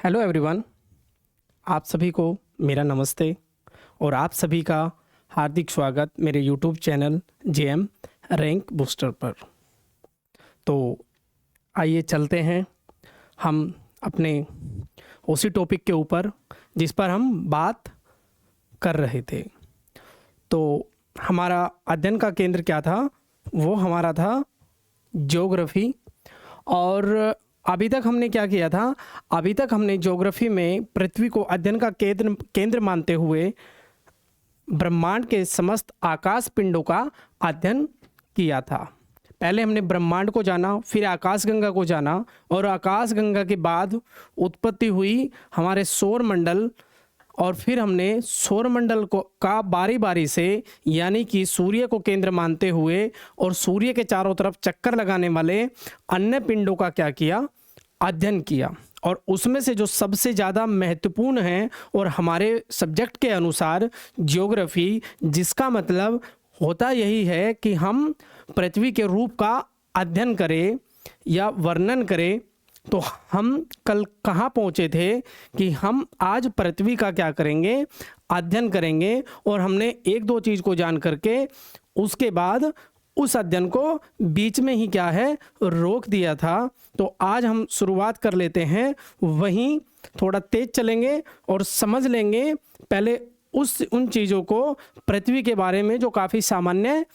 Hello everyone, आप सभी को मेरा नमस्ते और आप सभी का हार्दिक स्वागत मेरे YouTube channel JM rank booster पर। तो आइए चलते हैं हम अपने उसी टॉपिक के ऊपर जिस पर हम बात कर रहे थे। तो हमारा अध्ययन का केंद्र क्या था? वो हमारा था ज्योग्राफी। और अभी तक हमने क्या किया था? अभी तक हमने ज्योग्राफी में पृथ्वी को अध्ययन का केंद्र मानते हुए ब्रह्मांड के समस्त आकाश पिंडों का अध्ययन किया था। पहले हमने ब्रह्मांड को जाना, फिर आकाशगंगा को जाना, और आकाशगंगा के बाद उत्पत्ति हुई हमारे सौर मंडल, और फिर हमने सौर मंडल को का बारी बारी से यानी कि सूर्य को केंद्र मानते हुए और सूर्य के चारों तरफ चक्कर लगाने वाले अन्य पिंडों का क्या किया? अध्ययन किया। और उसमें से जो सबसे ज़्यादा महत्वपूर्ण है और हमारे सब्जेक्ट के अनुसार ज्योग्राफी, जिसका मतलब होता यही है कि हम पृथ्वी के रूप का अध्ययन करें या वर्णन करें। तो हम कल कहाँ पहुँचे थे कि हम आज पृथ्वी का क्या करेंगे? अध्ययन करेंगे। और हमने एक दो चीज़ को जान करके उसके बाद उस अध्ययन को बीच में ही क्या है? रोक दिया था। तो आज हम शुरुआत कर लेते हैं, वहीं थोड़ा तेज चलेंगे और समझ लेंगे पहले उन चीज़ों को, पृथ्वी के बारे में जो काफ़ी सामान्य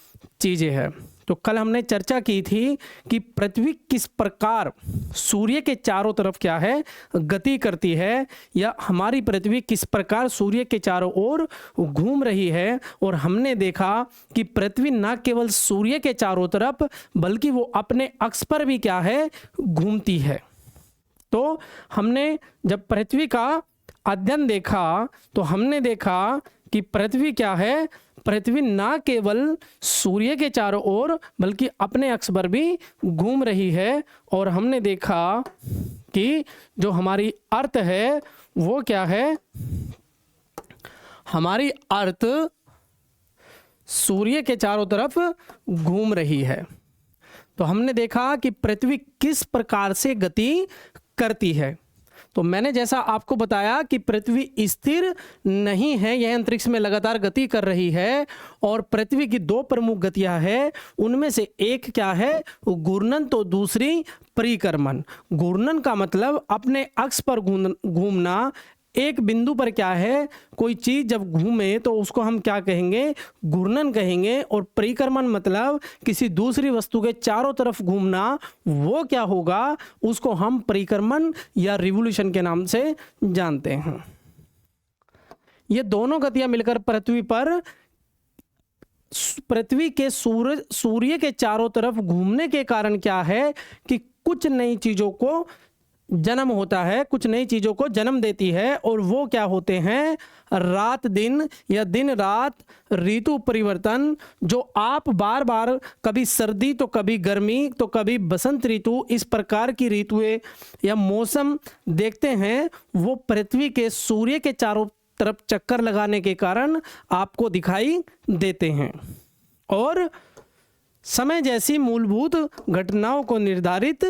चीज़ें हैं। तो कल हमने चर्चा की थी कि पृथ्वी किस प्रकार सूर्य के चारों तरफ क्या है? गति करती है, या हमारी पृथ्वी किस प्रकार सूर्य के चारों ओर घूम रही है। और हमने देखा कि पृथ्वी न केवल सूर्य के चारों तरफ बल्कि वो अपने अक्ष पर भी क्या है? घूमती है। तो हमने जब पृथ्वी का अध्ययन देखा तो हमने देखा कि पृथ्वी क्या है? पृथ्वी ना केवल सूर्य के चारों ओर बल्कि अपने अक्ष पर भी घूम रही है। और हमने देखा कि जो हमारी अर्थ है वो क्या है? हमारी अर्थ सूर्य के चारों तरफ घूम रही है। तो हमने देखा कि पृथ्वी किस प्रकार से गति करती है। तो मैंने जैसा आपको बताया कि पृथ्वी स्थिर नहीं है, यह अंतरिक्ष में लगातार गति कर रही है। और पृथ्वी की दो प्रमुख गतियां हैं, उनमें से एक क्या है? घूर्णन, तो दूसरी परिक्रमण। घूर्णन का मतलब अपने अक्ष पर घूमना। एक बिंदु पर क्या है? कोई चीज़ जब घूमे तो उसको हम क्या कहेंगे? घूर्णन कहेंगे। और परिक्रमण मतलब किसी दूसरी वस्तु के चारों तरफ घूमना, वो क्या होगा? उसको हम परिक्रमण या रिवोल्यूशन के नाम से जानते हैं। ये दोनों गतियां मिलकर पृथ्वी के सूर्य के चारों तरफ घूमने के कारण क्या है कि कुछ नई चीज़ों को जन्म होता है, कुछ नई चीज़ों को जन्म देती है। और वो क्या होते हैं? रात दिन या दिन रात, ऋतु परिवर्तन, जो आप बार बार कभी सर्दी तो कभी गर्मी तो कभी बसंत ऋतु, इस प्रकार की ऋतुएं या मौसम देखते हैं, वो पृथ्वी के सूर्य के चारों तरफ चक्कर लगाने के कारण आपको दिखाई देते हैं और समय जैसी मूलभूत घटनाओं को निर्धारित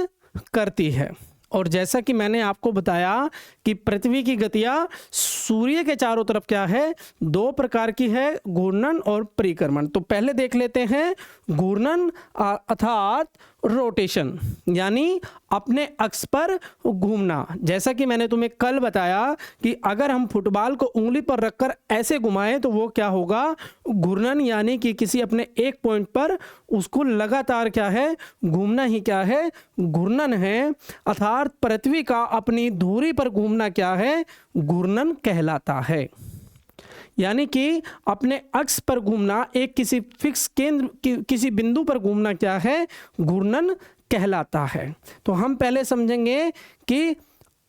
करती है। और जैसा कि मैंने आपको बताया कि पृथ्वी की गतियां सूर्य के चारों तरफ क्या है? दो प्रकार की है, घूर्णन और परिक्रमण। तो पहले देख लेते हैं घूर्णन अर्थात रोटेशन, यानी अपने अक्ष पर घूमना। जैसा कि मैंने तुम्हें कल बताया कि अगर हम फुटबॉल को उंगली पर रखकर ऐसे घुमाएं तो वो क्या होगा? घूर्णन, यानी कि किसी अपने एक पॉइंट पर उसको लगातार क्या है? घूमना ही क्या है? घूर्णन है। अर्थात पृथ्वी का अपनी धुरी पर घूमना क्या है? घूर्णन कहलाता है। यानी कि अपने अक्ष पर घूमना, एक किसी फिक्स केंद्र किसी बिंदु पर घूमना क्या है? घूर्णन कहलाता है। तो हम पहले समझेंगे कि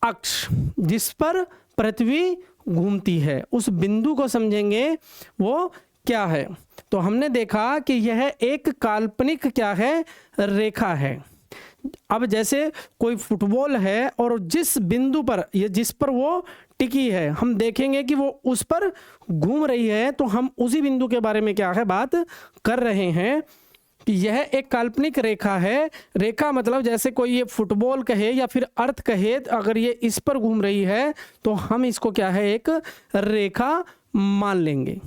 अक्ष जिस पर पृथ्वी घूमती है, उस बिंदु को समझेंगे, वो क्या है? तो हमने देखा कि यह एक काल्पनिक क्या है? रेखा है। अब जैसे कोई फुटबॉल है और जिस बिंदु पर जिस पर वो टिकी है, हम देखेंगे कि वो उस पर घूम रही है, तो हम उसी बिंदु के बारे में क्या है? बात कर रहे हैं कि यह एक काल्पनिक रेखा है। रेखा मतलब जैसे कोई ये फुटबॉल कहे या फिर अर्थ कहे, अगर ये इस पर घूम रही है तो हम इसको क्या है, एक रेखा मान लेंगे।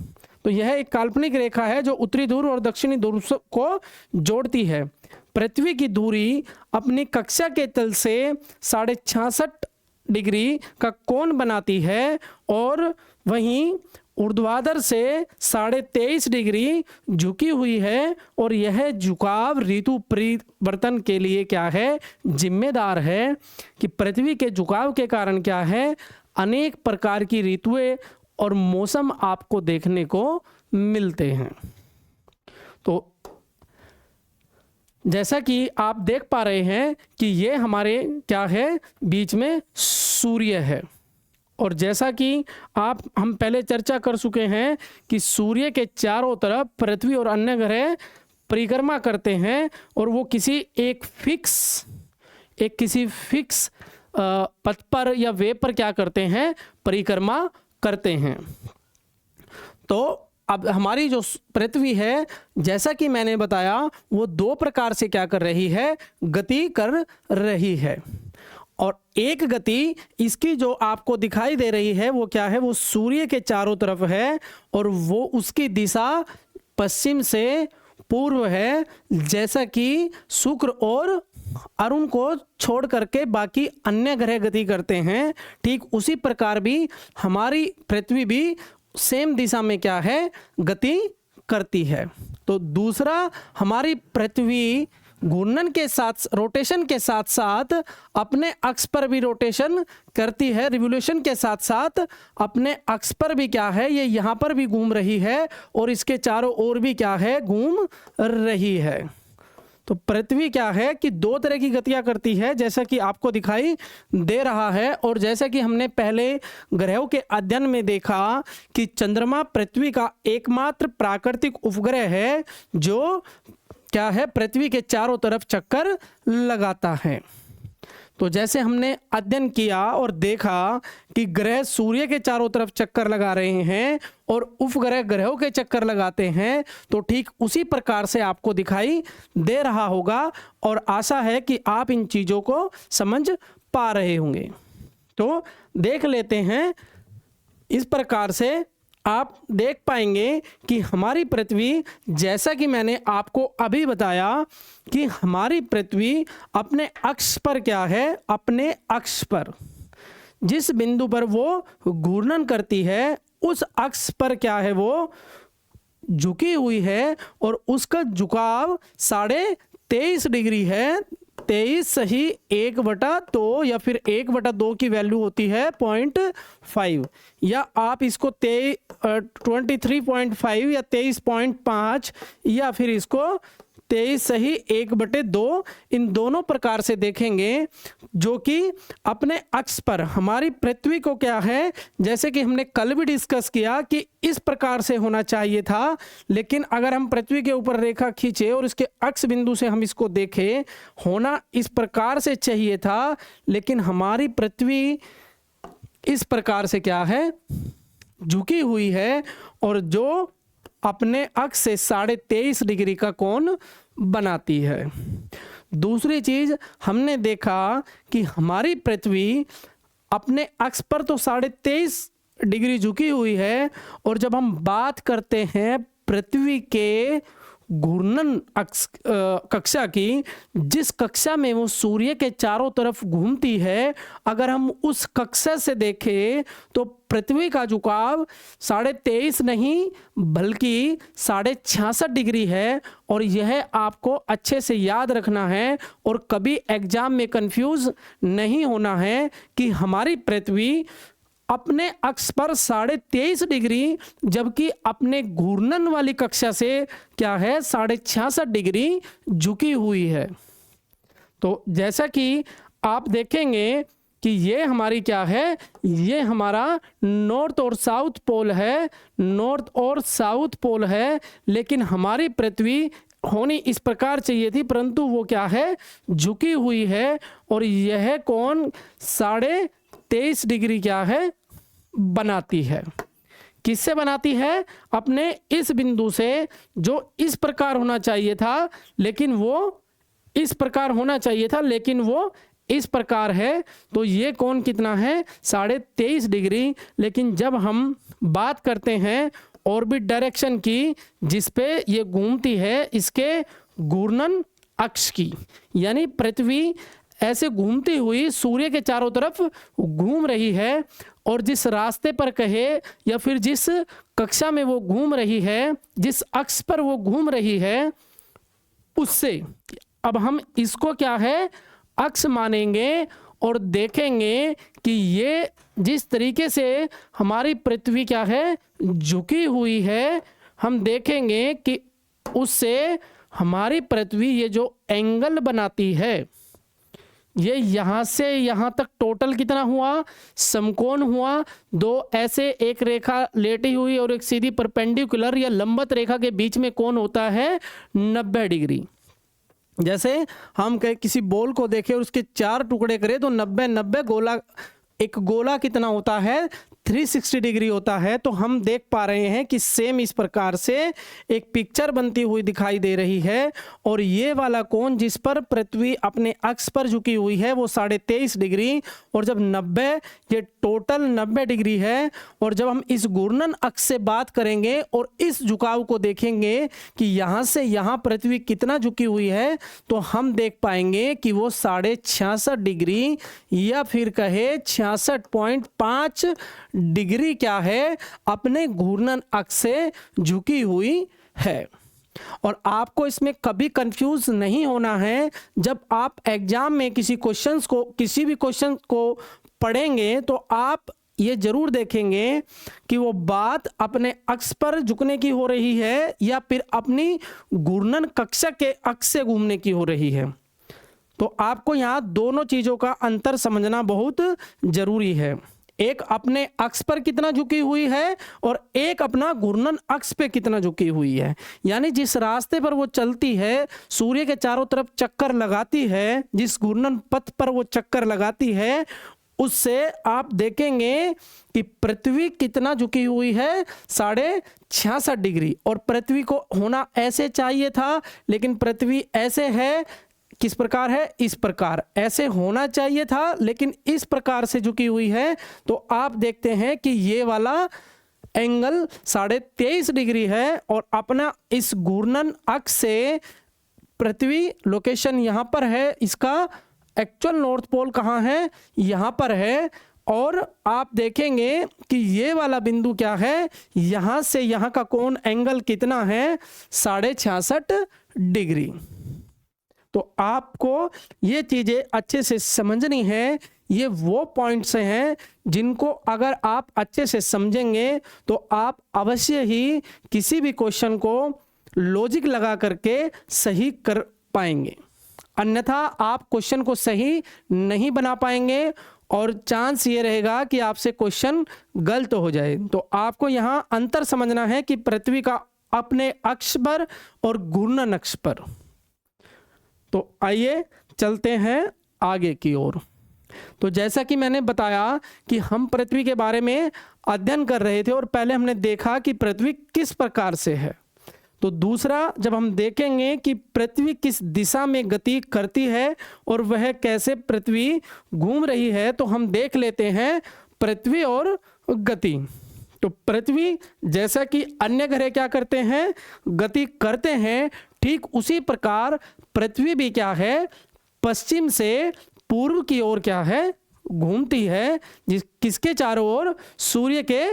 तो यह एक काल्पनिक रेखा है जो उत्तरी ध्रुव और दक्षिणी ध्रुव को जोड़ती है। पृथ्वी की दूरी अपनी कक्षा के तल से 66.5 डिग्री का कोण बनाती है और वहीं ऊर्ध्वाधर से 23.5 डिग्री झुकी हुई है, और यह झुकाव ऋतु परिवर्तन के लिए क्या है, जिम्मेदार है। कि पृथ्वी के झुकाव के कारण क्या है, अनेक प्रकार की ऋतुएं और मौसम आपको देखने को मिलते हैं। तो जैसा कि आप देख पा रहे हैं कि ये हमारे क्या है, बीच में सूर्य है। और जैसा कि हम पहले चर्चा कर चुके हैं कि सूर्य के चारों तरफ पृथ्वी और अन्य ग्रह परिक्रमा करते हैं, और वो किसी फिक्स पथ पर या वे पर क्या करते हैं, परिक्रमा करते हैं। तो अब हमारी जो पृथ्वी है, जैसा कि मैंने बताया, वो दो प्रकार से क्या कर रही है, गति कर रही है। और एक गति इसकी जो आपको दिखाई दे रही है वो क्या है, वो सूर्य के चारों तरफ है, और वो उसकी दिशा पश्चिम से पूर्व है। जैसा कि शुक्र और अरुण को छोड़ करके बाकी अन्य ग्रह गति करते हैं, ठीक उसी प्रकार भी हमारी पृथ्वी भी सेम दिशा में क्या है, गति करती है। तो दूसरा, हमारी पृथ्वी घूर्णन के साथ, रोटेशन के साथ साथ अपने अक्ष पर भी रोटेशन करती है। रिवोल्यूशन के साथ साथ अपने अक्ष पर भी क्या है, ये यहाँ पर भी घूम रही है, और इसके चारों ओर भी क्या है, घूम रही है। तो पृथ्वी क्या है कि दो तरह की गतियां करती है, जैसा कि आपको दिखाई दे रहा है। और जैसा कि हमने पहले ग्रहों के अध्ययन में देखा कि चंद्रमा पृथ्वी का एकमात्र प्राकृतिक उपग्रह है जो क्या है, पृथ्वी के चारों तरफ चक्कर लगाता है। तो जैसे हमने अध्ययन किया और देखा कि ग्रह सूर्य के चारों तरफ चक्कर लगा रहे हैं और उपग्रह ग्रहों के चक्कर लगाते हैं, तो ठीक उसी प्रकार से आपको दिखाई दे रहा होगा, और आशा है कि आप इन चीज़ों को समझ पा रहे होंगे। तो देख लेते हैं, इस प्रकार से आप देख पाएंगे कि हमारी पृथ्वी, जैसा कि मैंने आपको अभी बताया कि हमारी पृथ्वी अपने अक्ष पर क्या है, अपने अक्ष पर जिस बिंदु पर वो घूर्णन करती है उस अक्ष पर क्या है, वो झुकी हुई है, और उसका झुकाव 23.5 डिग्री है। 23 सही 1/2 या फिर 1/2 की वैल्यू होती है 0.5, या आप इसको 23.5 या 23.5 या फिर इसको 23 सही 1/2, इन दोनों प्रकार से देखेंगे, जो कि अपने अक्ष पर हमारी पृथ्वी को क्या है, जैसे कि हमने कल भी डिस्कस किया कि इस प्रकार से होना चाहिए था, लेकिन अगर हम पृथ्वी के ऊपर रेखा खींचे और इसके अक्ष बिंदु से हम इसको देखें, होना इस प्रकार से चाहिए था, लेकिन हमारी पृथ्वी इस प्रकार से क्या है, झुकी हुई है, और जो अपने अक्ष से 23.5 डिग्री का कोण बनाती है। दूसरी चीज हमने देखा कि हमारी पृथ्वी अपने अक्ष पर तो 23.5 डिग्री झुकी हुई है, और जब हम बात करते हैं पृथ्वी के घूर्णन कक्षा की, जिस कक्षा में वो सूर्य के चारों तरफ घूमती है, अगर हम उस कक्षा से देखें तो पृथ्वी का झुकाव 23.5 नहीं बल्कि 66.5 डिग्री है। और यह आपको अच्छे से याद रखना है और कभी एग्जाम में कंफ्यूज नहीं होना है कि हमारी पृथ्वी अपने अक्ष पर 23.5 डिग्री, जबकि अपने घूर्णन वाली कक्षा से क्या है, 66.5 डिग्री झुकी हुई है। तो जैसा कि आप देखेंगे कि ये हमारी क्या है, ये हमारा नॉर्थ और साउथ पोल है, नॉर्थ और साउथ पोल है, लेकिन हमारी पृथ्वी होनी इस प्रकार चाहिए थी, परंतु वो क्या है, झुकी हुई है, और यह कोण 23.5 डिग्री क्या है, बनाती है। किससे बनाती है? अपने इस बिंदु से, जो इस प्रकार होना चाहिए था लेकिन वो इस प्रकार होना चाहिए था लेकिन वो इस प्रकार है। तो ये कोण कितना है? 23.5 डिग्री। लेकिन जब हम बात करते हैं ऑर्बिट डायरेक्शन की, जिस पे ये घूमती है, इसके घूर्णन अक्ष की, यानी पृथ्वी ऐसे घूमती हुई सूर्य के चारों तरफ घूम रही है, और जिस रास्ते पर कहे या फिर जिस कक्षा में वो घूम रही है, जिस अक्ष पर वो घूम रही है, उससे अब हम इसको क्या है? अक्ष मानेंगे और देखेंगे कि ये जिस तरीके से हमारी पृथ्वी क्या है? झुकी हुई है, हम देखेंगे कि उससे हमारी पृथ्वी ये जो एंगल बनाती है, ये यहाँ से यहाँ तक टोटल कितना हुआ? समकोण हुआ। दो ऐसे एक रेखा लेटी हुई और एक सीधी परपेंडिकुलर या लंबवत रेखा के बीच में कोण होता है 90 डिग्री। जैसे हम किसी बॉल को देखें और उसके 4 टुकड़े करें तो 90 गोला, एक गोला कितना होता है? 360 डिग्री होता है। तो हम देख पा रहे हैं कि सेम इस प्रकार से एक पिक्चर बनती हुई दिखाई दे रही है, और ये वाला कोण जिस पर पृथ्वी अपने अक्ष पर झुकी हुई है वो 23.5 डिग्री, और जब 90, ये टोटल 90 डिग्री है। और जब हम इस घूर्णन अक्ष से बात करेंगे और इस झुकाव को देखेंगे कि यहाँ से यहाँ पृथ्वी कितना झुकी हुई है, तो हम देख पाएंगे कि वो 66.5 डिग्री या फिर कहे 66.5 डिग्री क्या है? अपने घूर्णन अक्ष से झुकी हुई है। और आपको इसमें कभी कंफ्यूज नहीं होना है। जब आप एग्जाम में किसी भी क्वेश्चन को पढ़ेंगे तो आप ये जरूर देखेंगे कि वो बात अपने अक्ष पर झुकने की हो रही है या फिर अपनी घूर्णन कक्षा के अक्ष से घूमने की हो रही है। तो आपको यहाँ दोनों चीजों का अंतर समझना बहुत जरूरी है। एक अपने अक्ष पर कितना झुकी हुई है और एक अपना घूर्णन अक्ष पे कितना झुकी हुई है। यानी जिस रास्ते पर वो चलती है, सूर्य के चारों तरफ चक्कर लगाती है, जिस घूर्णन पथ पर वो चक्कर लगाती है, उससे आप देखेंगे कि पृथ्वी कितना झुकी हुई है? 66.5 डिग्री। और पृथ्वी को होना ऐसे चाहिए था, लेकिन पृथ्वी ऐसे है, किस प्रकार है? इस प्रकार। ऐसे होना चाहिए था लेकिन इस प्रकार से झुकी हुई है। तो आप देखते हैं कि ये वाला एंगल 23.5 डिग्री है, और अपना इस घूर्णन अक्ष से पृथ्वी, लोकेशन यहाँ पर है, इसका एक्चुअल नॉर्थ पोल कहाँ है? यहाँ पर है। और आप देखेंगे कि ये वाला बिंदु क्या है? यहाँ से यहाँ का कोण एंगल कितना है? 66.5 डिग्री। तो आपको ये चीजें अच्छे से समझनी है। ये वो पॉइंट्स हैं जिनको अगर आप अच्छे से समझेंगे तो आप अवश्य ही किसी भी क्वेश्चन को लॉजिक लगा करके सही कर पाएंगे, अन्यथा आप क्वेश्चन को सही नहीं बना पाएंगे और चांस ये रहेगा कि आपसे क्वेश्चन गलत हो जाए। तो आपको यहाँ अंतर समझना है कि पृथ्वी का अपने अक्ष पर और घूर्णन अक्ष पर। तो आइए चलते हैं आगे की ओर। तो जैसा कि मैंने बताया कि हम पृथ्वी के बारे में अध्ययन कर रहे थे और पहले हमने देखा कि पृथ्वी किस प्रकार से है। तो दूसरा, जब हम देखेंगे कि पृथ्वी किस दिशा में गति करती है और वह कैसे पृथ्वी घूम रही है, तो हम देख लेते हैं पृथ्वी और गति। तो पृथ्वी जैसा कि अन्य ग्रह क्या करते हैं? गति करते हैं, ठीक उसी प्रकार पृथ्वी भी क्या है? पश्चिम से पूर्व की ओर क्या है? घूमती है। किसके चारों ओर? सूर्य के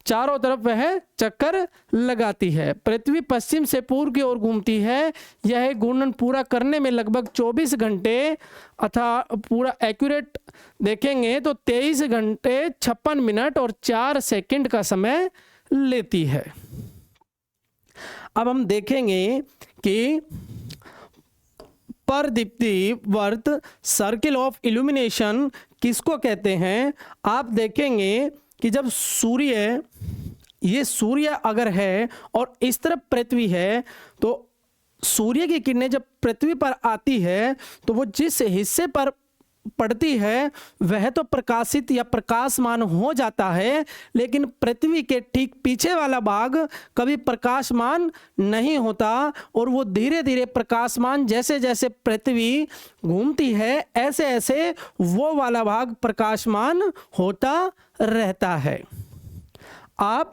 चारों तरफ वह चक्कर लगाती है। पृथ्वी पश्चिम से पूर्व की ओर घूमती है। यह घूर्णन पूरा करने में लगभग 24 घंटे अथवा पूरा एक्यूरेट देखेंगे तो 23 घंटे 56 मिनट और 4 सेकंड का समय लेती है। अब हम देखेंगे कि परदीप्ति वर्त सर्किल ऑफ इल्यूमिनेशन किसको कहते हैं। आप देखेंगे कि जब सूर्य, ये सूर्य अगर है और इस तरफ पृथ्वी है, तो सूर्य की किरणें जब पृथ्वी पर आती है तो वो जिस हिस्से पर पड़ती है वह तो प्रकाशित या प्रकाशमान हो जाता है, लेकिन पृथ्वी के ठीक पीछे वाला भाग कभी प्रकाशमान नहीं होता और वो धीरे धीरे प्रकाशमान, जैसे जैसे पृथ्वी घूमती है ऐसे ऐसे वो वाला भाग प्रकाशमान होता रहता है। आप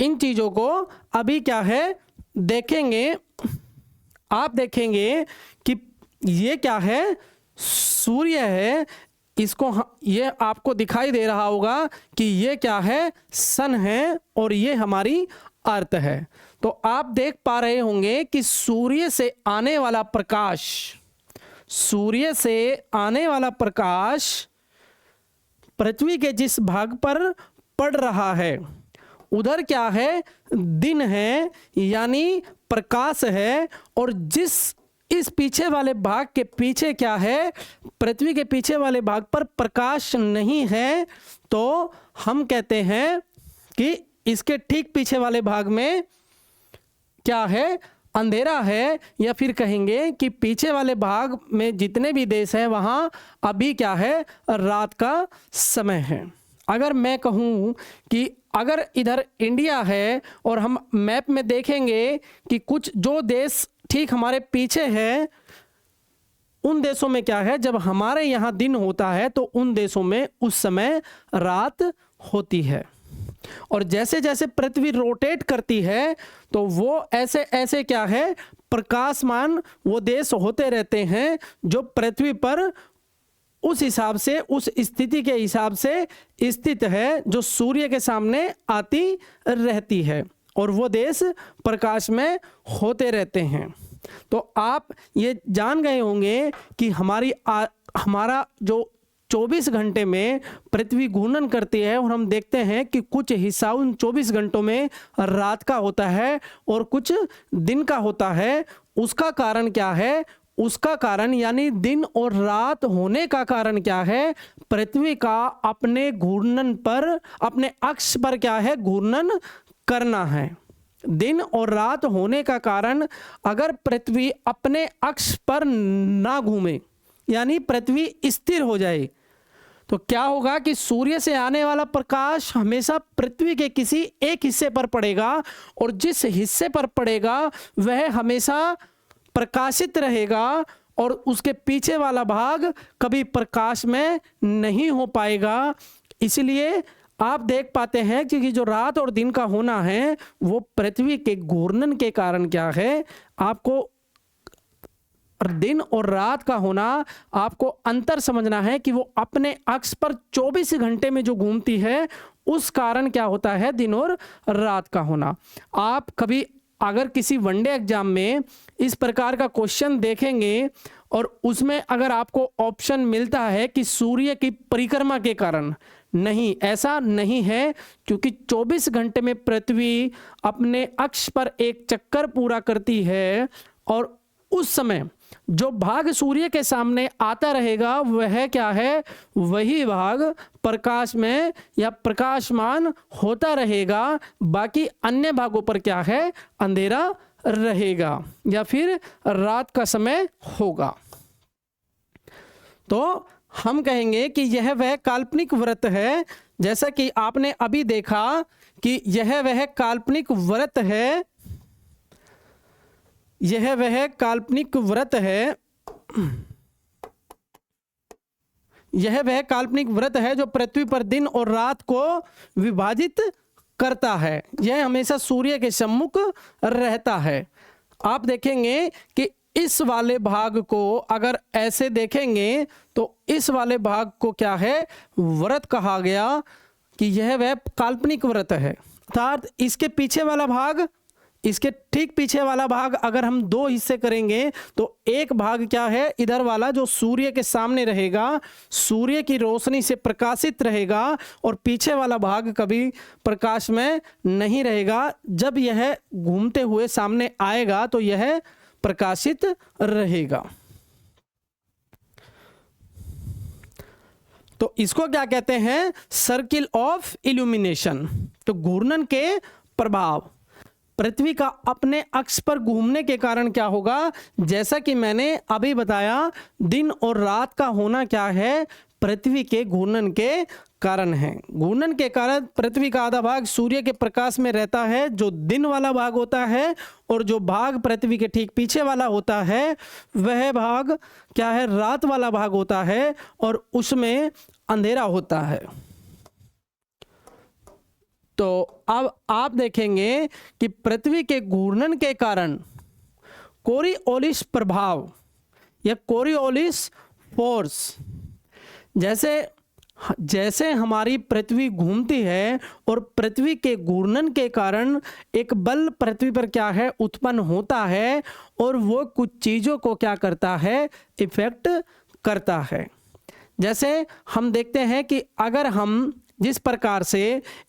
इन चीज़ों को अभी क्या है देखेंगे, आप देखेंगे कि ये क्या है, सूर्य है, इसको ये आपको दिखाई दे रहा होगा कि ये क्या है, सन है और ये हमारी अर्थ है। तो आप देख पा रहे होंगे कि सूर्य से आने वाला प्रकाश, सूर्य से आने वाला प्रकाश पृथ्वी के जिस भाग पर पड़ रहा है उधर क्या है, दिन है यानी प्रकाश है, और जिस इस पीछे वाले भाग के पीछे क्या है, पृथ्वी के पीछे वाले भाग पर प्रकाश नहीं है, तो हम कहते हैं कि इसके ठीक पीछे वाले भाग में क्या है, अंधेरा है, या फिर कहेंगे कि पीछे वाले भाग में जितने भी देश हैं वहाँ अभी क्या है, रात का समय है। अगर मैं कहूँ कि अगर इधर इंडिया है और हम मैप में देखेंगे कि कुछ जो देश ठीक हमारे पीछे है, उन देशों में क्या है, जब हमारे यहाँ दिन होता है तो उन देशों में उस समय रात होती है। और जैसे जैसे पृथ्वी रोटेट करती है तो वो ऐसे ऐसे क्या है, प्रकाशमान वो देश होते रहते हैं जो पृथ्वी पर उस हिसाब से, उस स्थिति के हिसाब से स्थित है जो सूर्य के सामने आती रहती है, और वो देश प्रकाश में होते रहते हैं। तो आप ये जान गए होंगे कि हमारा जो 24 घंटे में पृथ्वी घूर्णन करती है और हम देखते हैं कि कुछ हिस्सा उन 24 घंटों में रात का होता है और कुछ दिन का होता है। उसका कारण क्या है, उसका कारण यानी दिन और रात होने का कारण क्या है, पृथ्वी का अपने घूर्णन पर, अपने अक्ष पर क्या है, घूर्णन करना है। दिन और रात होने का कारण, अगर पृथ्वी अपने अक्ष पर ना घूमे यानी पृथ्वी स्थिर हो जाए तो क्या होगा कि सूर्य से आने वाला प्रकाश हमेशा पृथ्वी के किसी एक हिस्से पर पड़ेगा, और जिस हिस्से पर पड़ेगा वह हमेशा प्रकाशित रहेगा और उसके पीछे वाला भाग कभी प्रकाश में नहीं हो पाएगा। इसलिए आप देख पाते हैं कि जो रात और दिन का होना है वो पृथ्वी के घूर्णन के कारण क्या है, आपको दिन और रात का होना, आपको अंतर समझना है कि वो अपने अक्ष पर 24 घंटे में जो घूमती है उस कारण क्या होता है, दिन और रात का होना। आप कभी अगर किसी वनडे एग्जाम में इस प्रकार का क्वेश्चन देखेंगे और उसमें अगर आपको ऑप्शन मिलता है कि सूर्य की परिक्रमा के कारण, नहीं, ऐसा नहीं है, क्योंकि 24 घंटे में पृथ्वी अपने अक्ष पर एक चक्कर पूरा करती है और उस समय जो भाग सूर्य के सामने आता रहेगा वह क्या है, वही भाग प्रकाश में या प्रकाशमान होता रहेगा। बाकी अन्य भागों पर क्या है, अंधेरा रहेगा या फिर रात का समय होगा। तो हम कहेंगे कि यह वह काल्पनिक व्रत है, जैसा कि आपने अभी देखा कि यह वह काल्पनिक व्रत है, यह वह काल्पनिक व्रत है, यह वह काल्पनिक व्रत है जो पृथ्वी पर दिन और रात को विभाजित करता है। यह हमेशा सूर्य के सम्मुख रहता है। आप देखेंगे कि इस वाले भाग को अगर ऐसे देखेंगे तो इस वाले भाग को क्या है, व्रत कहा गया कि यह वह काल्पनिक व्रत है। अर्थात इसके पीछे वाला भाग, इसके ठीक पीछे वाला भाग अगर हम दो हिस्से करेंगे तो एक भाग क्या है, इधर वाला जो सूर्य के सामने रहेगा, सूर्य की रोशनी से प्रकाशित रहेगा, और पीछे वाला भाग कभी प्रकाश में नहीं रहेगा। जब यह घूमते हुए सामने आएगा तो यह प्रकाशित रहेगा। तो इसको क्या कहते हैं, सर्किल ऑफ इल्यूमिनेशन। तो घूर्णन के प्रभाव, पृथ्वी का अपने अक्ष पर घूमने के कारण क्या होगा, जैसा कि मैंने अभी बताया, दिन और रात का होना क्या है, पृथ्वी के घूर्णन के कारण है। घूर्णन के कारण पृथ्वी का आधा भाग सूर्य के प्रकाश में रहता है, जो दिन वाला भाग होता है, और जो भाग पृथ्वी के ठीक पीछे वाला होता है वह भाग क्या है, रात वाला भाग होता है, और उसमें अंधेरा होता है। तो अब आप देखेंगे कि पृथ्वी के घूर्णन के कारण कोरियोलिस प्रभाव या कोरियोलिस फोर्स, जैसे हमारी पृथ्वी घूमती है और पृथ्वी के घूर्णन के कारण एक बल पृथ्वी पर क्या है, उत्पन्न होता है, और वो कुछ चीज़ों को क्या करता है, इफेक्ट करता है। जैसे हम देखते हैं कि अगर हम जिस प्रकार से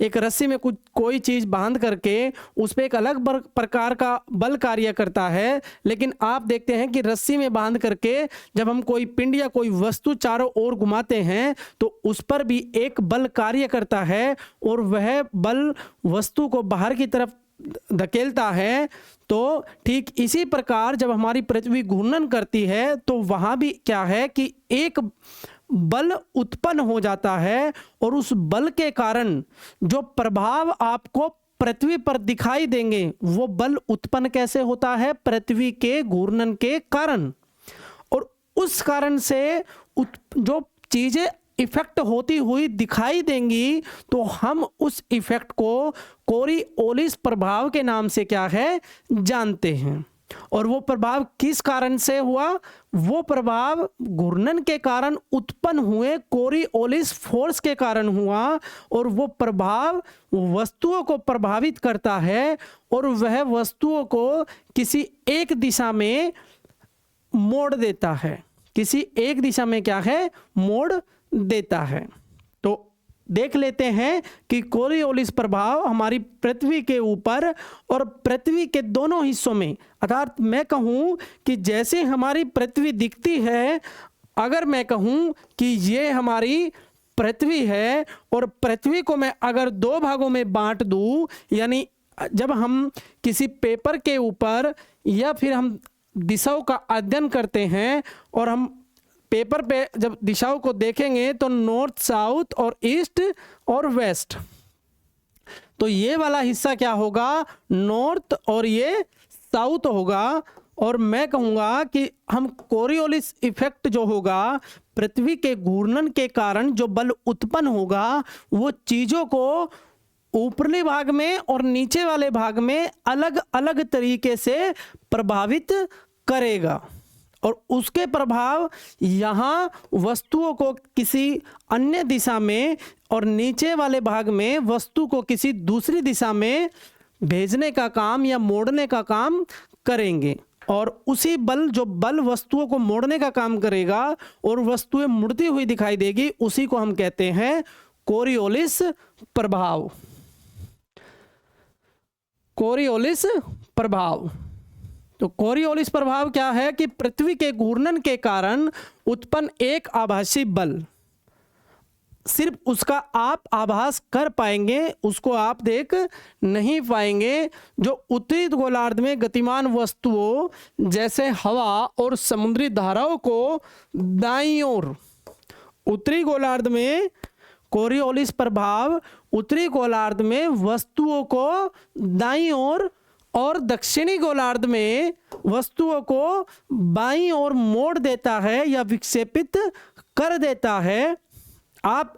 एक रस्सी में कोई चीज़ बांध करके उस पर एक अलग प्रकार का बल कार्य करता है, लेकिन आप देखते हैं कि रस्सी में बांध करके जब हम कोई पिंड या कोई वस्तु चारों ओर घुमाते हैं तो उस पर भी एक बल कार्य करता है, और वह बल वस्तु को बाहर की तरफ धकेलता है। तो ठीक इसी प्रकार जब हमारी पृथ्वी घूर्णन करती है तो वहाँ भी क्या है कि एक बल उत्पन्न हो जाता है, और उस बल के कारण जो प्रभाव आपको पृथ्वी पर दिखाई देंगे वो बल उत्पन्न कैसे होता है, पृथ्वी के घूर्णन के कारण। और उस कारण से जो चीज़ें इफेक्ट होती हुई दिखाई देंगी तो हम उस इफेक्ट को कोरियोलिस प्रभाव के नाम से क्या है, जानते हैं। और वो प्रभाव किस कारण से हुआ, वो प्रभाव घूर्णन के कारण उत्पन्न हुए कोरियोलिस फोर्स के कारण हुआ, और वो प्रभाव वस्तुओं को प्रभावित करता है, और वह वस्तुओं को किसी एक दिशा में मोड़ देता है, किसी एक दिशा में क्या है, मोड़ देता है। तो देख लेते हैं कि कोरियोलिस प्रभाव हमारी पृथ्वी के ऊपर और पृथ्वी के दोनों हिस्सों में, अर्थात मैं कहूँ कि जैसे हमारी पृथ्वी दिखती है, अगर मैं कहूँ कि ये हमारी पृथ्वी है और पृथ्वी को मैं अगर दो भागों में बांट दूँ, यानी जब हम किसी पेपर के ऊपर या फिर हम दिशाओं का अध्ययन करते हैं और हम पेपर पे जब दिशाओं को देखेंगे तो नॉर्थ, साउथ और ईस्ट और वेस्ट, तो ये वाला हिस्सा क्या होगा, नॉर्थ, और ये साउथ होगा। और मैं कहूँगा कि हम कोरियोलिस इफेक्ट जो होगा, पृथ्वी के घूर्णन के कारण जो बल उत्पन्न होगा वो चीज़ों को ऊपरले भाग में और नीचे वाले भाग में अलग अलग तरीके से प्रभावित करेगा, और उसके प्रभाव यहाँ वस्तुओं को किसी अन्य दिशा में और नीचे वाले भाग में वस्तु को किसी दूसरी दिशा में भेजने का काम या मोड़ने का काम करेंगे। और उसी बल, जो बल वस्तुओं को मोड़ने का काम करेगा और वस्तुएं मुड़ती हुई दिखाई देगी, उसी को हम कहते हैं कोरियोलिस प्रभाव। कोरियोलिस प्रभाव, तो कोरियोलिस प्रभाव क्या है कि पृथ्वी के घूर्णन के कारण उत्पन्न एक आभासी बल, सिर्फ उसका आप आभास कर पाएंगे, उसको आप देख नहीं पाएंगे, जो उत्तरी गोलार्ध में गतिमान वस्तुओं जैसे हवा और समुद्री धाराओं को दाईं ओर, उत्तरी गोलार्ध में कोरियोलिस प्रभाव उत्तरी गोलार्ध में वस्तुओं को दाईं ओर और दक्षिणी गोलार्ध में वस्तुओं को बाईं ओर मोड़ देता है या विक्षेपित कर देता है। आप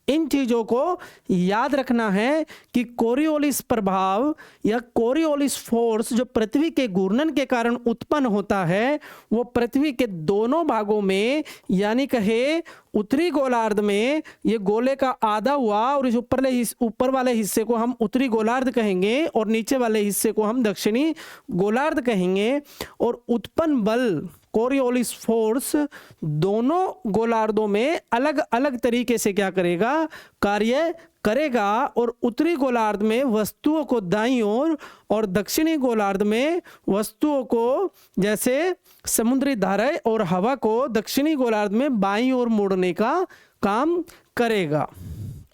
इन चीज़ों को याद रखना है कि कोरियोलिस प्रभाव या कोरियोलिस फोर्स जो पृथ्वी के घूर्णन के कारण उत्पन्न होता है, वो पृथ्वी के दोनों भागों में, यानी कहे उत्तरी गोलार्ध में ये गोले का आधा हुआ और इस ऊपर वाले हिस्से को हम उत्तरी गोलार्ध कहेंगे और नीचे वाले हिस्से को हम दक्षिणी गोलार्ध कहेंगे। और उत्पन्न बल कोरियोलिस फोर्स दोनों गोलार्धों में अलग अलग तरीके से क्या करेगा, कार्य करेगा। और उत्तरी गोलार्ध में वस्तुओं को दाईं ओर और दक्षिणी गोलार्ध में वस्तुओं को, जैसे समुद्री धाराएं और हवा को, दक्षिणी गोलार्ध में बाईं ओर मोड़ने का काम करेगा।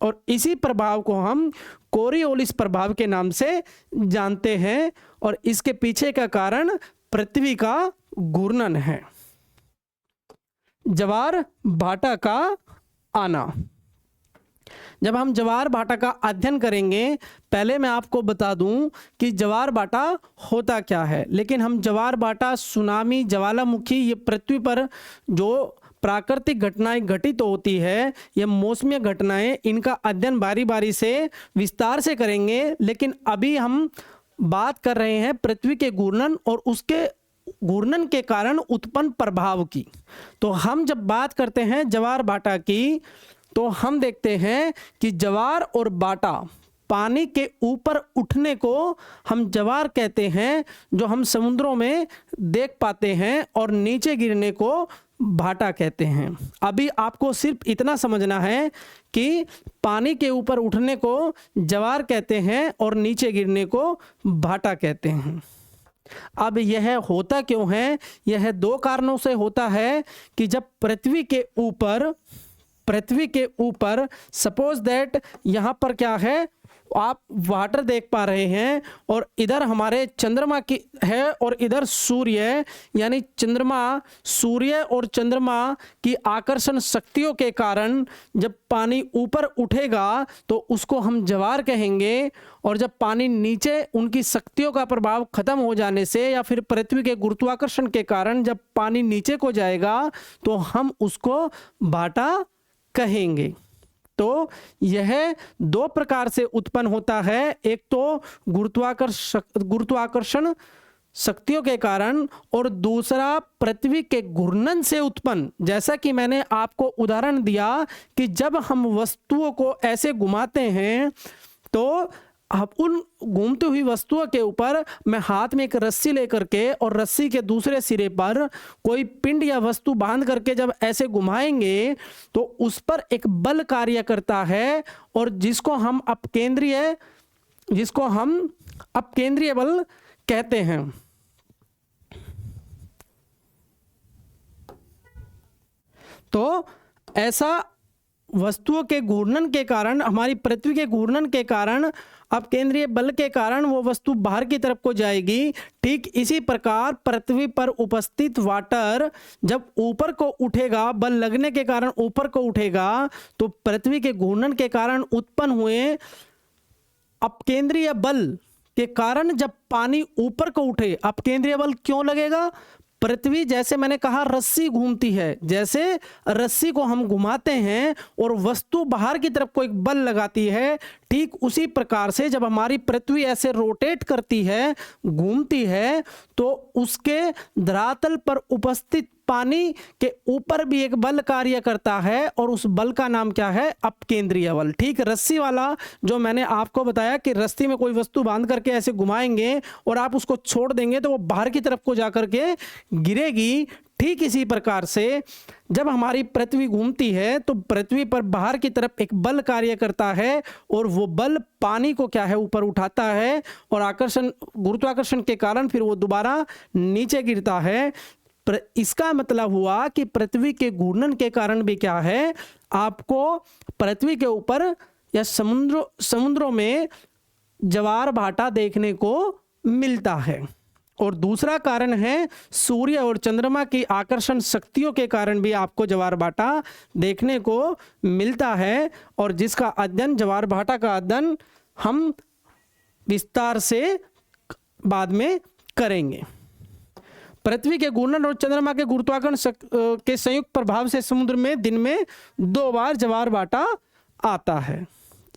और इसी प्रभाव को हम कोरियोलिस प्रभाव के नाम से जानते हैं और इसके पीछे का कारण पृथ्वी का घूर्णन है। ज्वार भाटा का आना। जब हम ज्वार भाटा का अध्ययन करेंगे, पहले मैं आपको बता दूं कि ज्वार भाटा होता क्या है, लेकिन हम ज्वार भाटा, सुनामी, ज्वालामुखी, ये पृथ्वी पर जो प्राकृतिक घटनाएं घटित होती है, ये मौसमी घटनाएं, इनका अध्ययन बारी बारी से विस्तार से करेंगे। लेकिन अभी हम बात कर रहे हैं पृथ्वी के घूर्णन और उसके घूर्णन के कारण उत्पन्न प्रभाव की। तो हम जब बात करते हैं ज्वार भाटा की, तो हम देखते हैं कि ज्वार और भाटा, पानी के ऊपर उठने को हम ज्वार कहते हैं, जो हम समुद्रों में देख पाते हैं, और नीचे गिरने को भाटा कहते हैं। अभी आपको सिर्फ इतना समझना है कि पानी के ऊपर उठने को ज्वार कहते हैं और नीचे गिरने को भाटा कहते हैं। अब यह होता क्यों है? यह दो कारणों से होता है कि जब पृथ्वी के ऊपर सपोज दैट यहाँ पर क्या है, आप वाटर देख पा रहे हैं और इधर हमारे चंद्रमा की है और इधर सूर्य है, यानी सूर्य और चंद्रमा की आकर्षण शक्तियों के कारण जब पानी ऊपर उठेगा तो उसको हम ज्वार कहेंगे, और जब पानी नीचे उनकी शक्तियों का प्रभाव खत्म हो जाने से या फिर पृथ्वी के गुरुत्वाकर्षण के कारण जब पानी नीचे को जाएगा तो हम उसको भाटा कहेंगे। तो यह दो प्रकार से उत्पन्न होता है, एक तो गुरुत्वाकर्षण शक्तियों के कारण और दूसरा पृथ्वी के घूर्णन से उत्पन्न। जैसा कि मैंने आपको उदाहरण दिया कि जब हम वस्तुओं को ऐसे घुमाते हैं तो उन घूमती हुई वस्तुओं के ऊपर मैं हाथ में एक रस्सी लेकर के और रस्सी के दूसरे सिरे पर कोई पिंड या वस्तु बांध करके जब ऐसे घुमाएंगे तो उस पर एक बल कार्य करता है, और जिसको हम अपकेंद्रीय बल कहते हैं। तो ऐसा वस्तुओं के घूर्णन के कारण, हमारी पृथ्वी के घूर्णन के कारण, अब केंद्रीय बल के कारण वो वस्तु बाहर की तरफ को जाएगी। ठीक इसी प्रकार पृथ्वी पर उपस्थित वाटर जब ऊपर को उठेगा, बल लगने के कारण ऊपर को उठेगा, तो पृथ्वी के घूर्णन के कारण उत्पन्न हुए अपकेंद्रीय बल के कारण जब पानी ऊपर को उठे, अपकेंद्रीय बल क्यों लगेगा? पृथ्वी, जैसे मैंने कहा, रस्सी घूमती है, जैसे रस्सी को हम घुमाते हैं और वस्तु बाहर की तरफ को एक बल लगाती है, ठीक उसी प्रकार से जब हमारी पृथ्वी ऐसे रोटेट करती है, घूमती है, तो उसके धरातल पर उपस्थित पानी के ऊपर भी एक बल कार्य करता है और उस बल का नाम क्या है? अपकेंद्रीय बल। ठीक रस्सी वाला जो मैंने आपको बताया कि रस्सी में कोई वस्तु बांध करके ऐसे घुमाएंगे और आप उसको छोड़ देंगे तो वो बाहर की तरफ को जाकर के गिरेगी। ठीक इसी प्रकार से जब हमारी पृथ्वी घूमती है तो पृथ्वी पर बाहर की तरफ एक बल कार्य करता है और वो बल पानी को क्या है? ऊपर उठाता है और गुरुत्वाकर्षण के कारण फिर वो दोबारा नीचे गिरता है। इसका मतलब हुआ कि पृथ्वी के घूर्णन के कारण भी क्या है? आपको पृथ्वी के ऊपर या समुद्रों में ज्वार भाटा देखने को मिलता है। और दूसरा कारण है सूर्य और चंद्रमा की आकर्षण शक्तियों के कारण भी आपको ज्वार भाटा देखने को मिलता है, और जिसका अध्ययन, ज्वार भाटा का अध्ययन हम विस्तार से बाद में करेंगे। पृथ्वी के घूर्णन और चंद्रमा के गुरुत्वाकर्षण के संयुक्त प्रभाव से समुद्र में दिन में 2 बार ज्वार भाटा आता है।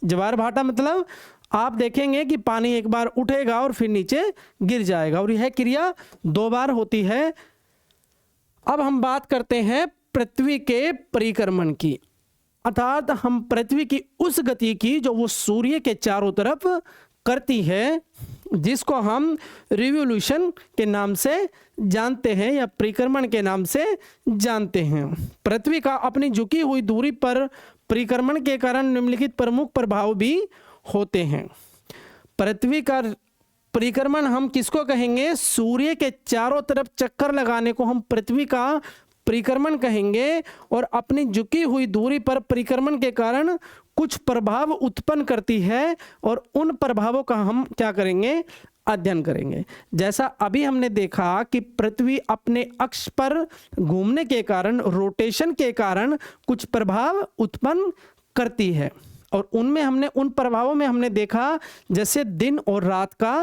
ज्वार भाटा मतलब आप देखेंगे कि पानी एक बार उठेगा और फिर नीचे गिर जाएगा, और यह क्रिया 2 बार होती है। अब हम बात करते हैं पृथ्वी के परिक्रमण की, अर्थात हम पृथ्वी की उस गति की जो वो सूर्य के चारों तरफ करती है, जिसको हम रिवोल्यूशन के नाम से जानते हैं या परिक्रमण के नाम से जानते हैं। पृथ्वी का अपनी झुकी हुई दूरी पर परिक्रमण के कारण निम्नलिखित प्रमुख प्रभाव भी होते हैं। पृथ्वी का परिक्रमण हम किसको कहेंगे? सूर्य के चारों तरफ चक्कर लगाने को हम पृथ्वी का परिक्रमण कहेंगे, और अपनी झुकी हुई दूरी पर परिक्रमण के कारण कुछ प्रभाव उत्पन्न करती है और उन प्रभावों का हम क्या करेंगे, अध्ययन करेंगे। जैसा अभी हमने देखा कि पृथ्वी अपने अक्ष पर घूमने के कारण, रोटेशन के कारण कुछ प्रभाव उत्पन्न करती है, और उनमें हमने उन प्रभावों में हमने देखा जैसे दिन और रात का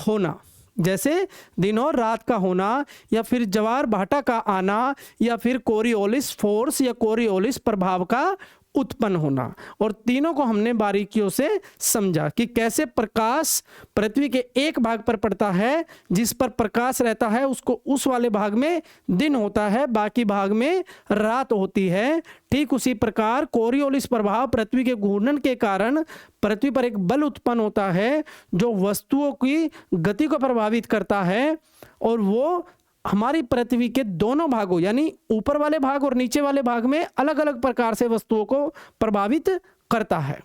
होना, जैसे दिन और रात का होना, या फिर ज्वार भाटा का आना, या फिर कोरियोलिस फोर्स या कोरियोलिस प्रभाव का उत्पन्न होना। और तीनों को हमने बारीकियों से समझा कि कैसे प्रकाश पृथ्वी के एक भाग पर पड़ता है, जिस पर प्रकाश रहता है उसको उस वाले भाग में दिन होता है, बाकी भाग में रात होती है। ठीक उसी प्रकार कोरियोलिस प्रभाव पृथ्वी के घूर्णन के कारण पृथ्वी पर एक बल उत्पन्न होता है जो वस्तुओं की गति को प्रभावित करता है, और वो हमारी पृथ्वी के दोनों भागों यानी ऊपर वाले भाग और नीचे वाले भाग में अलग अलग प्रकार से वस्तुओं को प्रभावित करता है।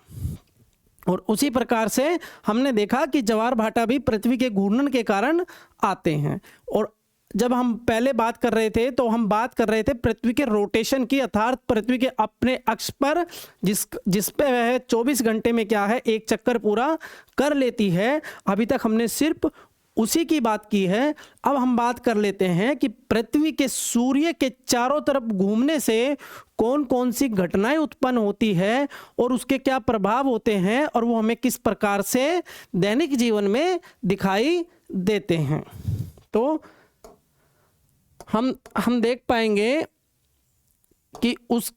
और उसी प्रकार से हमने देखा कि ज्वार भाटा भी पृथ्वी के घूर्णन के कारण आते हैं। और जब हम पहले बात कर रहे थे तो हम बात कर रहे थे पृथ्वी के रोटेशन की, अर्थात पृथ्वी के अपने अक्ष पर जिस पे वह 24 घंटे में क्या है, एक चक्कर पूरा कर लेती है। अभी तक हमने सिर्फ उसी की बात की है। अब हम बात कर लेते हैं कि पृथ्वी के सूर्य के चारों तरफ घूमने से कौन कौन सी घटनाएं उत्पन्न होती है और उसके क्या प्रभाव होते हैं, और वो हमें किस प्रकार से दैनिक जीवन में दिखाई देते हैं। तो हम देख पाएंगे कि उस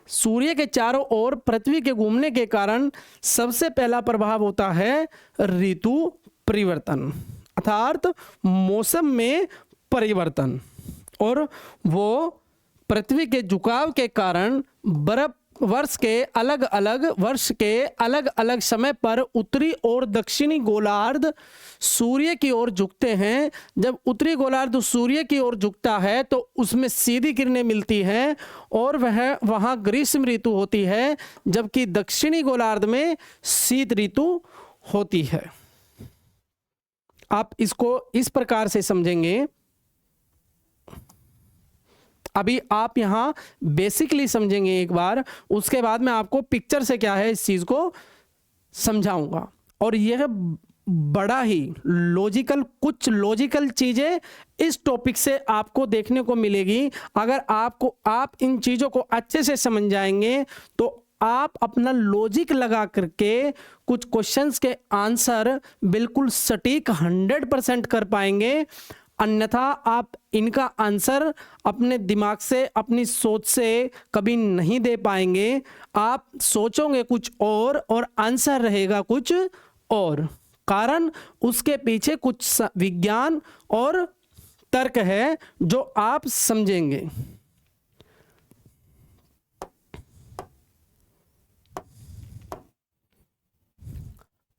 सूर्य के चारों ओर पृथ्वी के घूमने के कारण सबसे पहला प्रभाव होता है ऋतु परिवर्तन, अर्थात मौसम में परिवर्तन। और वो पृथ्वी के झुकाव के कारण वर्ष के अलग अलग समय पर उत्तरी और दक्षिणी गोलार्ध सूर्य की ओर झुकते हैं। जब उत्तरी गोलार्ध सूर्य की ओर झुकता है तो उसमें सीधी किरणें मिलती हैं और वहाँ ग्रीष्म ऋतु होती है, जबकि दक्षिणी गोलार्ध में शीत ऋतु होती है। आप इसको इस प्रकार से समझेंगे। अभी आप यहाँ बेसिकली समझेंगे एक बार, उसके बाद मैं आपको पिक्चर से क्या है इस चीज़ को समझाऊंगा। और यह बड़ा ही कुछ लॉजिकल चीज़ें इस टॉपिक से आपको देखने को मिलेगी। अगर आप इन चीज़ों को अच्छे से समझ जाएंगे तो आप अपना लॉजिक लगा करके कुछ क्वेश्चंस के आंसर बिल्कुल सटीक 100% कर पाएंगे। अन्यथा आप इनका आंसर अपने दिमाग से, अपनी सोच से कभी नहीं दे पाएंगे। आप सोचोगे कुछ और आंसर रहेगा कुछ और। कारण उसके पीछे कुछ विज्ञान और तर्क है जो आप समझेंगे।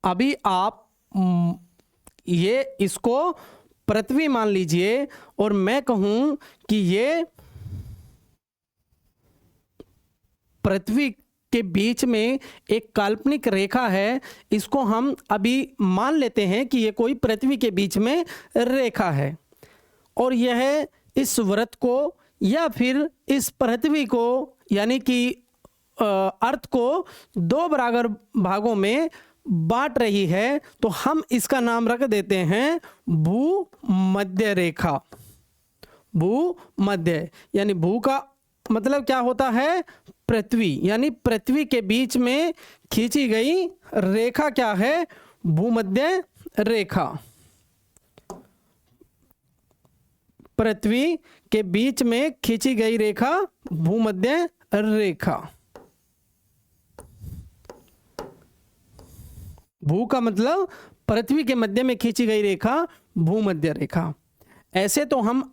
अभी आप ये इसको पृथ्वी मान लीजिए और मैं कहूं कि ये पृथ्वी के बीच में एक काल्पनिक रेखा है। इसको हम अभी मान लेते हैं कि ये कोई पृथ्वी के बीच में रेखा है, और यह इस वृत्त को या फिर इस पृथ्वी को यानी कि अर्थ को 2 बराबर भागों में बांट रही है। तो हम इसका नाम रख देते हैं भूमध्य रेखा। भूमध्य यानी भू का मतलब क्या होता है, पृथ्वी, यानी पृथ्वी के बीच में खींची गई रेखा क्या है, भूमध्य रेखा। पृथ्वी के बीच में खींची गई रेखा भूमध्य रेखा। भू का मतलब पृथ्वी के मध्य में खींची गई रेखा भूमध्य रेखा। ऐसे तो हम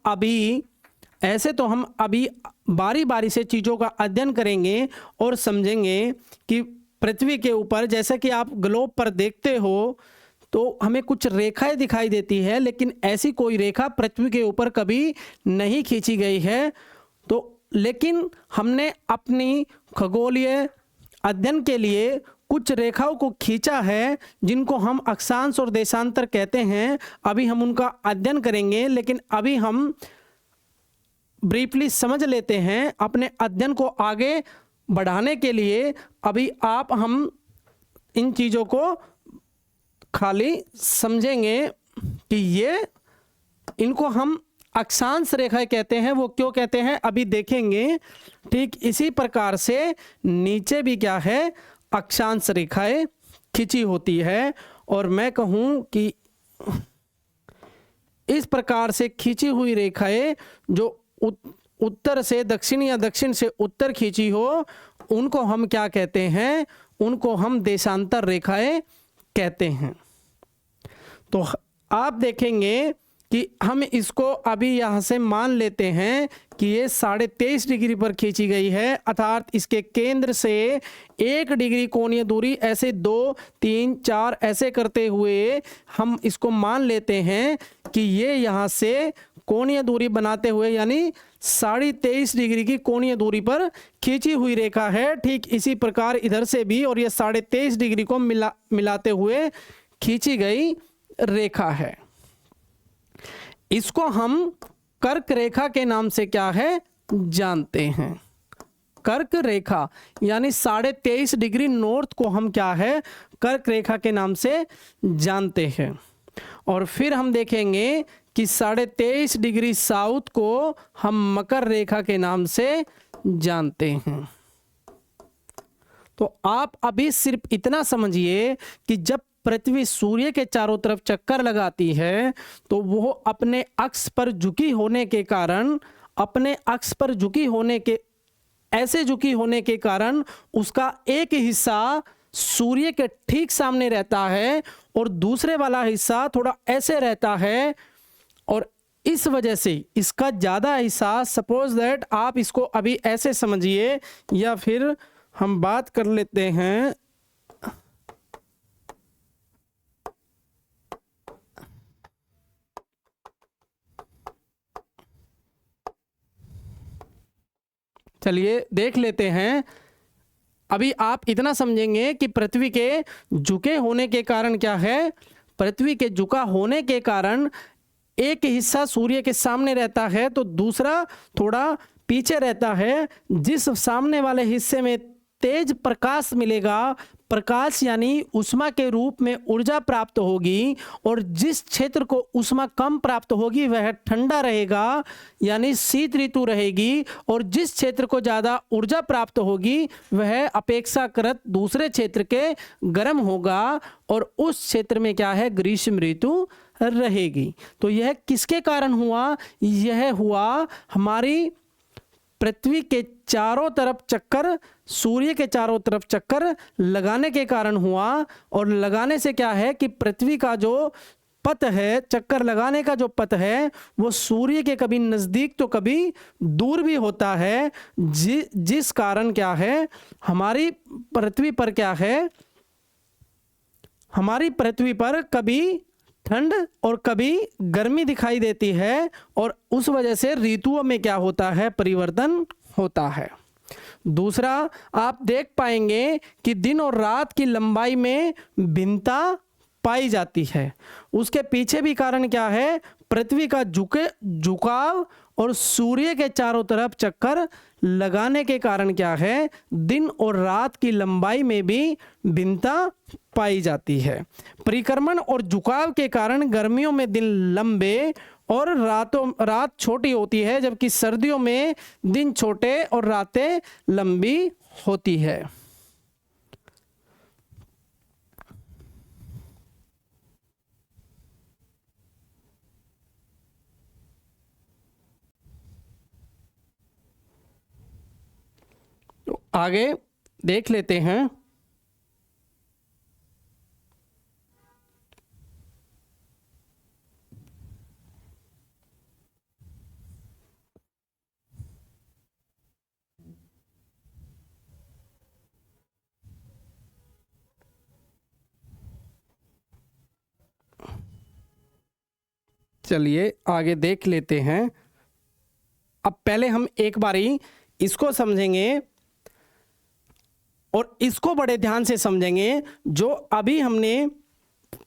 अभी बारी बारी से चीज़ों का अध्ययन करेंगे और समझेंगे कि पृथ्वी के ऊपर, जैसे कि आप ग्लोब पर देखते हो तो हमें कुछ रेखाएं दिखाई देती है, लेकिन ऐसी कोई रेखा पृथ्वी के ऊपर कभी नहीं खींची गई है। तो लेकिन हमने अपनी खगोलीय अध्ययन के लिए कुछ रेखाओं को खींचा है जिनको हम अक्षांश और देशांतर कहते हैं। अभी हम उनका अध्ययन करेंगे, लेकिन अभी हम ब्रीफली समझ लेते हैं अपने अध्ययन को आगे बढ़ाने के लिए। अभी हम इन चीज़ों को खाली समझेंगे कि ये इनको हम अक्षांश रेखाएं कहते हैं। वो क्यों कहते हैं अभी देखेंगे। ठीक इसी प्रकार से नीचे भी क्या है, अक्षांश रेखाएं खिंची होती है। और मैं कहूँ कि इस प्रकार से खींची हुई रेखाएं जो उत्तर से दक्षिण या दक्षिण से उत्तर खींची हो, उनको हम क्या कहते हैं, उनको हम देशांतर रेखाएं कहते हैं। तो आप देखेंगे कि हम इसको अभी यहाँ से मान लेते हैं कि ये 23.5 डिग्री पर खींची गई है, अर्थात इसके केंद्र से 1 डिग्री कोणीय दूरी, ऐसे 2, 3, 4 ऐसे करते हुए हम इसको मान लेते हैं कि ये यहाँ से कोणीय दूरी बनाते हुए यानी 23.5 डिग्री की कोणीय दूरी पर खींची हुई रेखा है। ठीक इसी प्रकार इधर से भी, और ये 23.5 डिग्री को मिलाते हुए खींची गई रेखा है। इसको हम कर्क रेखा के नाम से क्या है जानते हैं। कर्क रेखा यानी 23.5 डिग्री नॉर्थ को हम क्या है कर्क रेखा के नाम से जानते हैं। और फिर हम देखेंगे कि 23.5 डिग्री साउथ को हम मकर रेखा के नाम से जानते हैं। तो आप अभी सिर्फ इतना समझिए कि जब पृथ्वी सूर्य के चारों तरफ चक्कर लगाती है तो वो अपने अक्ष पर झुकी होने के कारण, अपने अक्ष पर झुकी होने के ऐसे झुकी होने के कारण उसका एक हिस्सा सूर्य के ठीक सामने रहता है और दूसरे वाला हिस्सा थोड़ा ऐसे रहता है। और इस वजह से इसका ज़्यादा हिस्सा, सपोज दैट आप इसको अभी ऐसे समझिए, या फिर हम बात कर लेते हैं चलिए देख लेते हैं। अभी आप इतना समझेंगे कि पृथ्वी के झुके होने के कारण क्या है, पृथ्वी के झुका होने के कारण एक हिस्सा सूर्य के सामने रहता है तो दूसरा थोड़ा पीछे रहता है। जिस सामने वाले हिस्से में तेज प्रकाश मिलेगा, प्रकाश यानी ऊष्मा के रूप में ऊर्जा प्राप्त होगी, और जिस क्षेत्र को ऊष्मा कम प्राप्त होगी वह ठंडा रहेगा यानी शीत ऋतु रहेगी, और जिस क्षेत्र को ज़्यादा ऊर्जा प्राप्त होगी वह अपेक्षाकृत दूसरे क्षेत्र के गर्म होगा, और उस क्षेत्र में क्या है ग्रीष्म ऋतु रहेगी। तो यह किसके कारण हुआ, यह हुआ हमारी पृथ्वी के चारों तरफ चक्कर, सूर्य के चारों तरफ चक्कर लगाने के कारण हुआ। और लगाने से क्या है कि पृथ्वी का जो पथ है, चक्कर लगाने का जो पथ है वो सूर्य के कभी नज़दीक तो कभी दूर भी होता है, जिस कारण क्या है हमारी पृथ्वी पर क्या है, हमारी पृथ्वी पर कभी ठंड और कभी गर्मी दिखाई देती है, और उस वजह से ऋतुओं में क्या होता है परिवर्तन होता है। दूसरा, आप देख पाएंगे कि दिन और रात की लंबाई में भिन्नता पाई जाती है। उसके पीछे भी कारण क्या है, पृथ्वी का झुकाव और सूर्य के चारों तरफ चक्कर लगाने के कारण क्या है दिन और रात की लंबाई में भी भिन्नता पाई जाती है। परिक्रमण और झुकाव के कारण गर्मियों में दिन लंबे और रात छोटी होती है, जबकि सर्दियों में दिन छोटे और रातें लंबी होती है। तो आगे देख लेते हैं। चलिए आगे देख लेते हैं। अब पहले हम एक बारी इसको समझेंगे और इसको बड़े ध्यान से समझेंगे। जो अभी हमने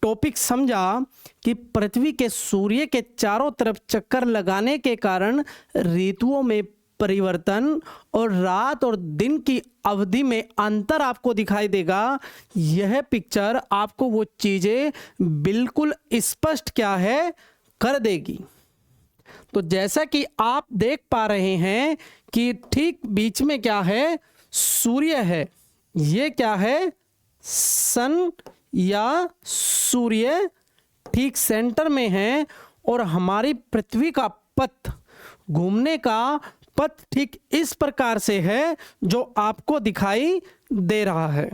टॉपिक समझा कि पृथ्वी के सूर्य के चारों तरफ चक्कर लगाने के कारण ऋतुओं में परिवर्तन और रात और दिन की अवधि में अंतर आपको दिखाई देगा। यह पिक्चर आपको वो चीज़ें बिल्कुल स्पष्ट क्या है कर देगी। तो जैसा कि आप देख पा रहे हैं कि ठीक बीच में क्या है, सूर्य है। ये क्या है, सन या सूर्य ठीक सेंटर में है और हमारी पृथ्वी का पथ, घूमने का पथ ठीक इस प्रकार से है जो आपको दिखाई दे रहा है।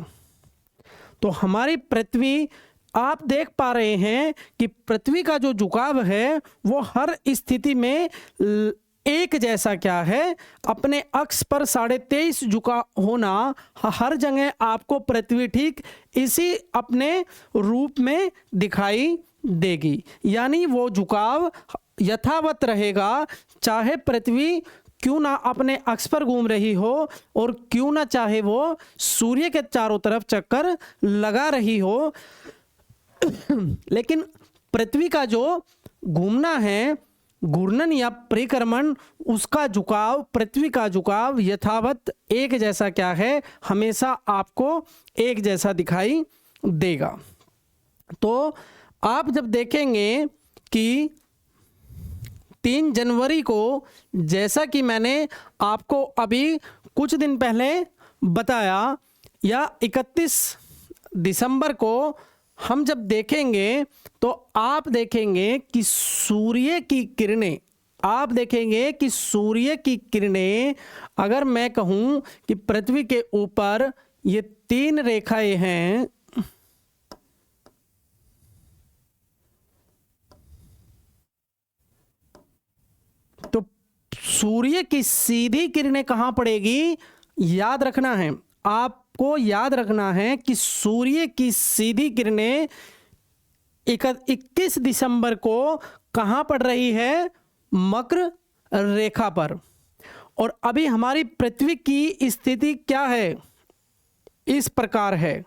तो हमारी पृथ्वी, आप देख पा रहे हैं कि पृथ्वी का जो झुकाव है वो हर स्थिति में एक जैसा क्या है, अपने अक्ष पर 23.5 झुका होना। हर जगह आपको पृथ्वी ठीक इसी अपने रूप में दिखाई देगी, यानी वो झुकाव यथावत रहेगा, चाहे पृथ्वी क्यों ना अपने अक्ष पर घूम रही हो और क्यों ना चाहे वो सूर्य के चारों तरफ चक्कर लगा रही हो। लेकिन पृथ्वी का जो घूमना है, घूर्णन या परिक्रमण, उसका झुकाव, पृथ्वी का झुकाव यथावत एक जैसा क्या है, हमेशा आपको एक जैसा दिखाई देगा। तो आप जब देखेंगे कि 3 जनवरी को, जैसा कि मैंने आपको अभी कुछ दिन पहले बताया, या 31 दिसंबर को हम जब देखेंगे तो आप देखेंगे कि सूर्य की किरणें, आप देखेंगे कि सूर्य की किरणें, अगर मैं कहूं कि पृथ्वी के ऊपर ये 3 रेखाएं हैं, तो सूर्य की सीधी किरणें कहां पड़ेगी, याद रखना है, आपको याद रखना है कि सूर्य की सीधी किरणें 21 दिसंबर को कहां पड़ रही है, मकर रेखा पर। और अभी हमारी पृथ्वी की स्थिति क्या है, इस प्रकार है।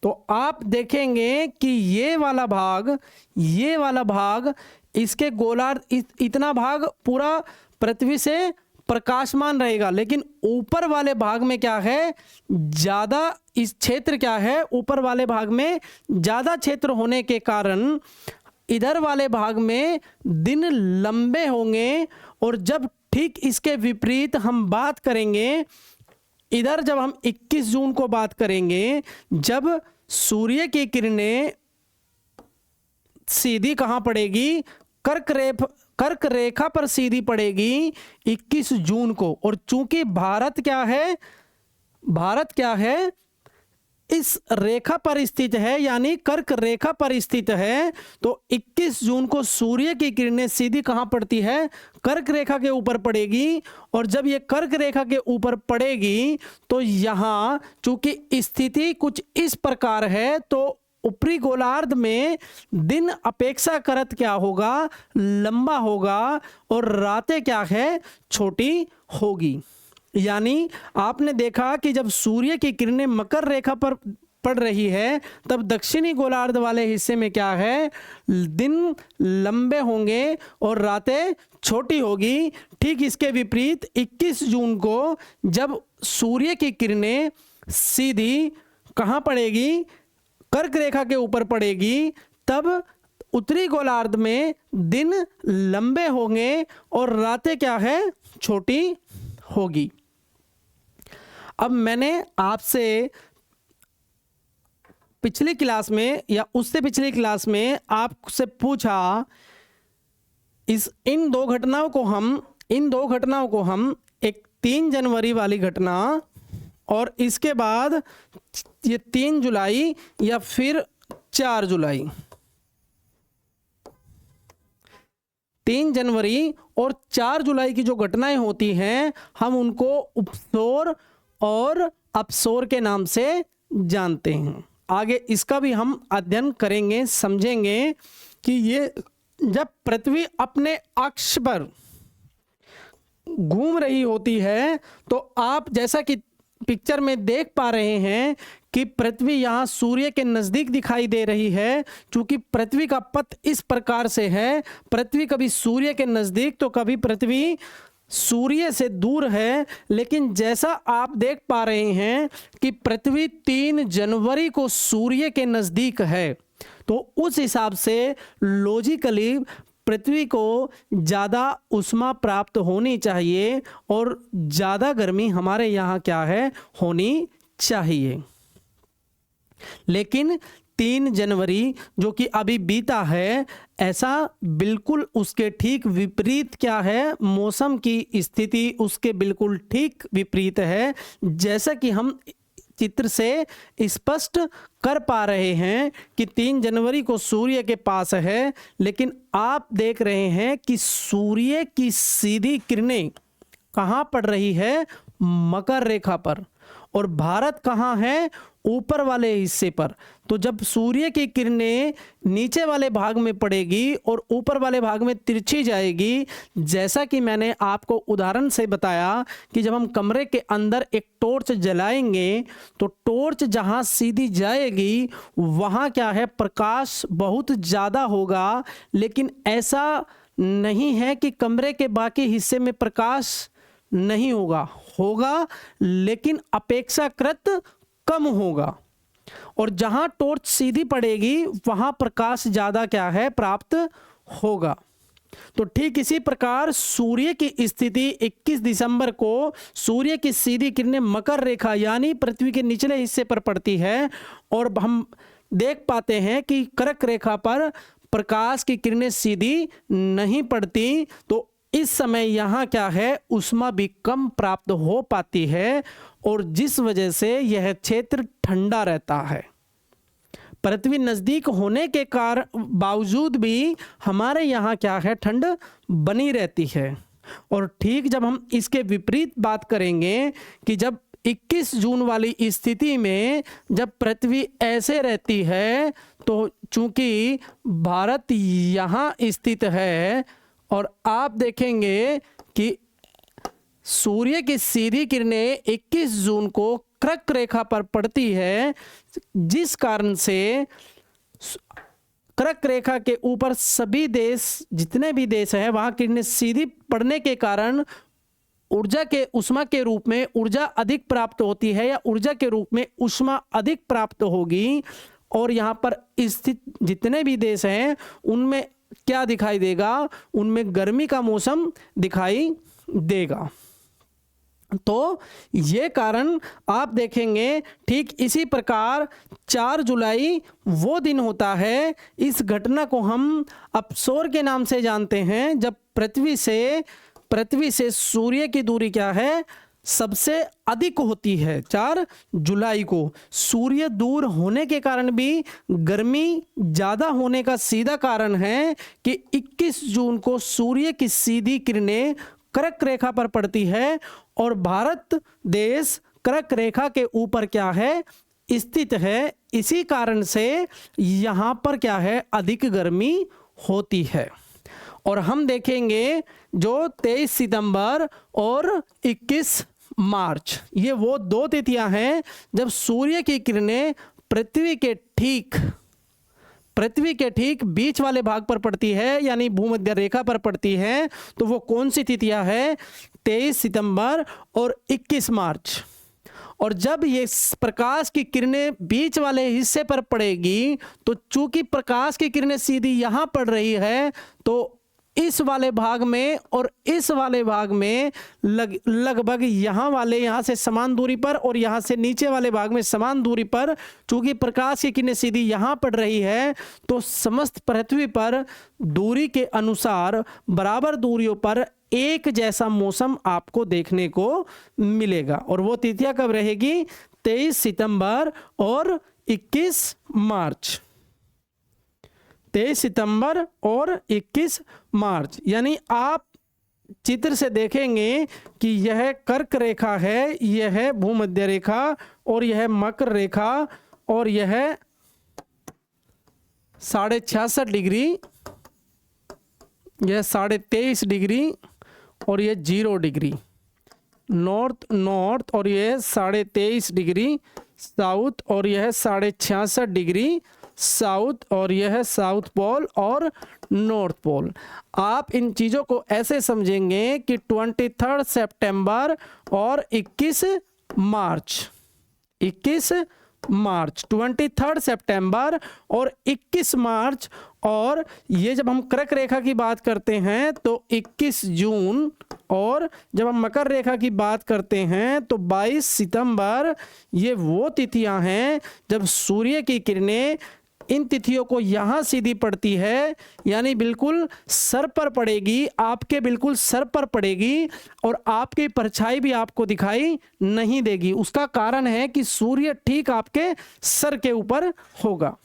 तो आप देखेंगे कि ये वाला भाग इसके गोलार्ध, इतना भाग पूरा पृथ्वी से प्रकाशमान रहेगा, लेकिन ऊपर वाले भाग में क्या है, ज़्यादा इस क्षेत्र क्या है, ऊपर वाले भाग में ज़्यादा क्षेत्र होने के कारण इधर वाले भाग में दिन लंबे होंगे। और जब ठीक इसके विपरीत हम बात करेंगे, इधर जब हम 21 जून को बात करेंगे, जब सूर्य की किरणें सीधी कहाँ पड़ेगी, कर्क रेखा पर सीधी पड़ेगी 21 जून को। और चूंकि भारत क्या है, इस रेखा पर स्थित है, यानी कर्क रेखा पर स्थित है, तो 21 जून को सूर्य की किरणें सीधी कहां पड़ती है, कर्क रेखा के ऊपर पड़ेगी। और जब ये कर्क रेखा के ऊपर पड़ेगी तो यहां चूंकि स्थिति कुछ इस प्रकार है, तो ऊपरी गोलार्ध में दिन अपेक्षाकृत क्या होगा, लंबा होगा और रातें क्या है, छोटी होगी। यानी आपने देखा कि जब सूर्य की किरणें मकर रेखा पर पड़ रही है, तब दक्षिणी गोलार्ध वाले हिस्से में क्या है, दिन लंबे होंगे और रातें छोटी होगी। ठीक इसके विपरीत 21 जून को जब सूर्य की किरणें सीधी कहाँ पड़ेगी, कर्क रेखा के ऊपर पड़ेगी, तब उत्तरी गोलार्ध में दिन लंबे होंगे और रातें क्या है, छोटी होगी। अब मैंने आपसे पिछली क्लास में या उससे पिछली क्लास में आपसे पूछा, इन दो घटनाओं को हम एक 3 जनवरी वाली घटना और इसके बाद ये 3 जुलाई या फिर 4 जुलाई, 3 जनवरी और 4 जुलाई की जो घटनाएं होती हैं, हम उनको उपसौर और अपसौर के नाम से जानते हैं। आगे इसका भी हम अध्ययन करेंगे, समझेंगे कि ये जब पृथ्वी अपने अक्ष पर घूम रही होती है, तो आप जैसा कि पिक्चर में देख पा रहे हैं कि पृथ्वी यहाँ सूर्य के नज़दीक दिखाई दे रही है। चूंकि पृथ्वी का पथ इस प्रकार से है, पृथ्वी कभी सूर्य के नज़दीक तो कभी पृथ्वी सूर्य से दूर है। लेकिन जैसा आप देख पा रहे हैं कि पृथ्वी 3 जनवरी को सूर्य के नज़दीक है, तो उस हिसाब से लॉजिकली पृथ्वी को ज़्यादा उष्मा प्राप्त होनी चाहिए और ज़्यादा गर्मी हमारे यहाँ क्या है, होनी चाहिए। लेकिन 3 जनवरी जो कि अभी बीता है, ऐसा बिल्कुल उसके ठीक विपरीत क्या है, मौसम की स्थिति उसके बिल्कुल ठीक विपरीत है। जैसा कि हम चित्र से स्पष्ट कर पा रहे हैं कि 3 जनवरी को सूर्य के पास है, लेकिन आप देख रहे हैं कि सूर्य की सीधी किरणें कहाँ पड़ रही है, मकर रेखा पर, और भारत कहाँ है, ऊपर वाले हिस्से पर। तो जब सूर्य की किरणें नीचे वाले भाग में पड़ेगी और ऊपर वाले भाग में तिरछी जाएगी, जैसा कि मैंने आपको उदाहरण से बताया कि जब हम कमरे के अंदर एक टॉर्च जलाएंगे तो टॉर्च जहां सीधी जाएगी वहां क्या है, प्रकाश बहुत ज़्यादा होगा। लेकिन ऐसा नहीं है कि कमरे के बाकी हिस्से में प्रकाश नहीं होगा, लेकिन अपेक्षाकृत कम होगा। और जहां टॉर्च सीधी पड़ेगी वहां प्रकाश ज़्यादा क्या है, प्राप्त होगा। तो ठीक इसी प्रकार सूर्य की स्थिति 21 दिसंबर को सूर्य की सीधी किरणें मकर रेखा यानी पृथ्वी के निचले हिस्से पर पड़ती है, और हम देख पाते हैं कि कर्क रेखा पर प्रकाश की किरणें सीधी नहीं पड़ती। तो इस समय यहाँ क्या है, ऊष्मा भी कम प्राप्त हो पाती है, और जिस वजह से यह क्षेत्र ठंडा रहता है। पृथ्वी नज़दीक होने के कारण बावजूद भी हमारे यहाँ क्या है, ठंड बनी रहती है। और ठीक जब हम इसके विपरीत बात करेंगे कि जब 21 जून वाली स्थिति में जब पृथ्वी ऐसे रहती है, तो चूंकि भारत यहाँ स्थित है और आप देखेंगे कि सूर्य की सीधी किरणें 21 जून को कर्क रेखा पर पड़ती है, जिस कारण से कर्क रेखा के ऊपर सभी देश, जितने भी देश हैं, वहाँ किरणें सीधी पड़ने के कारण ऊर्जा के ऊष्मा के रूप में ऊर्जा अधिक प्राप्त होती है, या ऊर्जा के रूप में ऊष्मा अधिक प्राप्त होगी। और यहाँ पर स्थित जितने भी देश हैं उनमें क्या दिखाई देगा, उनमें गर्मी का मौसम दिखाई देगा। तो ये कारण आप देखेंगे। ठीक इसी प्रकार 4 जुलाई वो दिन होता है, इस घटना को हम अपसौर के नाम से जानते हैं, जब पृथ्वी से सूर्य की दूरी क्या है, सबसे अधिक होती है। 4 जुलाई को सूर्य दूर होने के कारण भी गर्मी ज़्यादा होने का सीधा कारण है कि 21 जून को सूर्य की सीधी किरणें कर्क रेखा पर पड़ती है, और भारत देश कर्क रेखा के ऊपर क्या है, स्थित है। इसी कारण से यहाँ पर क्या है, अधिक गर्मी होती है। और हम देखेंगे जो 23 सितंबर और 21 मार्च, ये वो 2 तिथियां हैं जब सूर्य की किरणें पृथ्वी के ठीक बीच वाले भाग पर पड़ती है, यानी भूमध्य रेखा पर पड़ती है। तो वो कौन सी तिथियां है, 23 सितंबर और 21 मार्च। और जब ये प्रकाश की किरणें बीच वाले हिस्से पर पड़ेगी, तो चूंकि प्रकाश की किरणें सीधी यहाँ पड़ रही है, तो इस वाले भाग में और इस वाले भाग में लगभग यहाँ से समान दूरी पर और यहाँ से नीचे वाले भाग में समान दूरी पर, चूंकि प्रकाश की किरणें सीधी यहाँ पड़ रही है, तो समस्त पृथ्वी पर दूरी के अनुसार बराबर दूरियों पर एक जैसा मौसम आपको देखने को मिलेगा। और वो तिथियां कब रहेगी, 23 सितंबर और 21 मार्च। 23 सितंबर और 21 मार्च, यानी आप चित्र से देखेंगे कि यह कर्क रेखा है, यह भूमध्य रेखा, और यह मकर रेखा, और यह 66.5 डिग्री, यह 23.5 डिग्री, और यह 0 डिग्री। नॉर्थ नॉर्थ, और यह है 23.5 डिग्री साउथ, और यह है 66.5 डिग्री साउथ, और यह है साउथ पोल और नॉर्थ पोल। आप इन चीज़ों को ऐसे समझेंगे कि 23 सितंबर और 21 मार्च 23 सितंबर और 21 मार्च, और ये जब हम कर्क रेखा की बात करते हैं तो 21 जून, और जब हम मकर रेखा की बात करते हैं तो 22 सितंबर। ये वो तिथियां हैं जब सूर्य की किरणें इन तिथियों को यहाँ सीधी पड़ती है, यानी बिल्कुल सर पर पड़ेगी, आपके बिल्कुल सर पर पड़ेगी, और आपकी परछाई भी आपको दिखाई नहीं देगी। उसका कारण है कि सूर्य ठीक आपके सर के ऊपर होगा।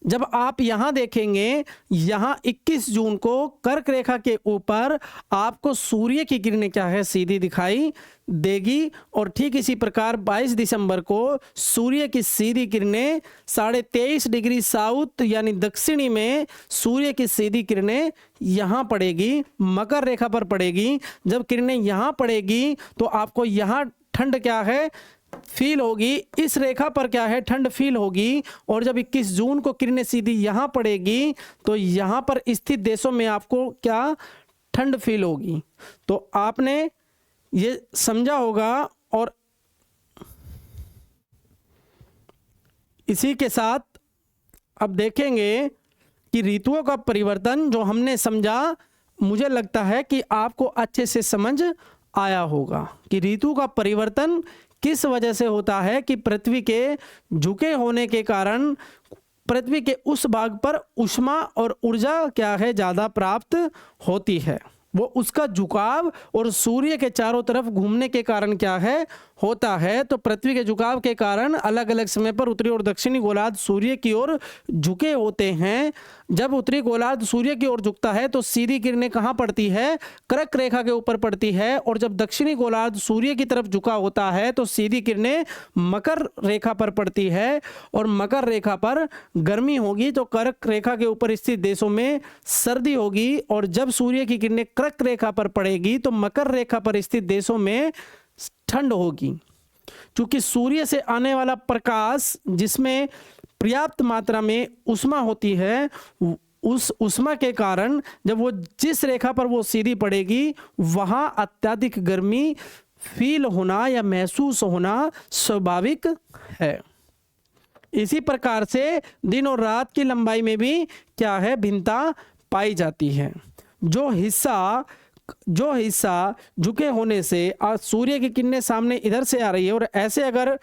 जब आप यहाँ देखेंगे, यहाँ 21 जून को कर्क रेखा के ऊपर आपको सूर्य की किरणें क्या है, सीधी दिखाई देगी, और ठीक इसी प्रकार 22 दिसंबर को सूर्य की सीधी किरणें 23.5 डिग्री साउथ यानी दक्षिणी में सूर्य की सीधी किरणें यहाँ पड़ेगी, मकर रेखा पर पड़ेगी। जब किरणें यहाँ पड़ेगी तो आपको यहाँ ठंड क्या है, फील होगी, इस रेखा पर क्या है, ठंड फील होगी। और जब 21 जून को किरणें सीधी यहाँ पड़ेगी तो यहाँ पर स्थित देशों में आपको क्या, ठंड फील होगी। तो आपने ये समझा होगा। और इसी के साथ अब देखेंगे कि ऋतुओं का परिवर्तन जो हमने समझा, मुझे लगता है कि आपको अच्छे से समझ आया होगा कि ऋतु का परिवर्तन किस वजह से होता है कि पृथ्वी के झुके होने के कारण पृथ्वी के उस भाग पर ऊष्मा और ऊर्जा क्या है, ज़्यादा प्राप्त होती है। वो उसका झुकाव और सूर्य के चारों तरफ घूमने के कारण क्या है, होता है। तो पृथ्वी के झुकाव के कारण अलग अलग समय पर उत्तरी और दक्षिणी गोलार्ध सूर्य की ओर झुके होते हैं। जब उत्तरी गोलार्ध सूर्य की ओर झुकता है तो सीधी किरणें कहाँ पड़ती है, कर्क रेखा के ऊपर पड़ती है, और जब दक्षिणी गोलार्ध सूर्य की तरफ झुका होता है तो सीधी किरणें मकर रेखा पर पड़ती है, और मकर रेखा पर गर्मी होगी तो कर्क रेखा के ऊपर स्थित देशों में सर्दी होगी, और जब सूर्य की किरणें कर्क रेखा पर पड़ेगी तो मकर रेखा पर स्थित देशों में ठंड होगी। क्योंकि सूर्य से आने वाला प्रकाश जिसमें पर्याप्त मात्रा में ऊष्मा होती है, उस ऊष्मा के कारण जब वो जिस रेखा पर वो सीधी पड़ेगी वहां अत्यधिक गर्मी फील होना या महसूस होना स्वाभाविक है। इसी प्रकार से दिन और रात की लंबाई में भी क्या है, भिन्नता पाई जाती है। जो हिस्सा झुके होने से आज सूर्य की किरणें सामने इधर से आ रही है, और ऐसे अगर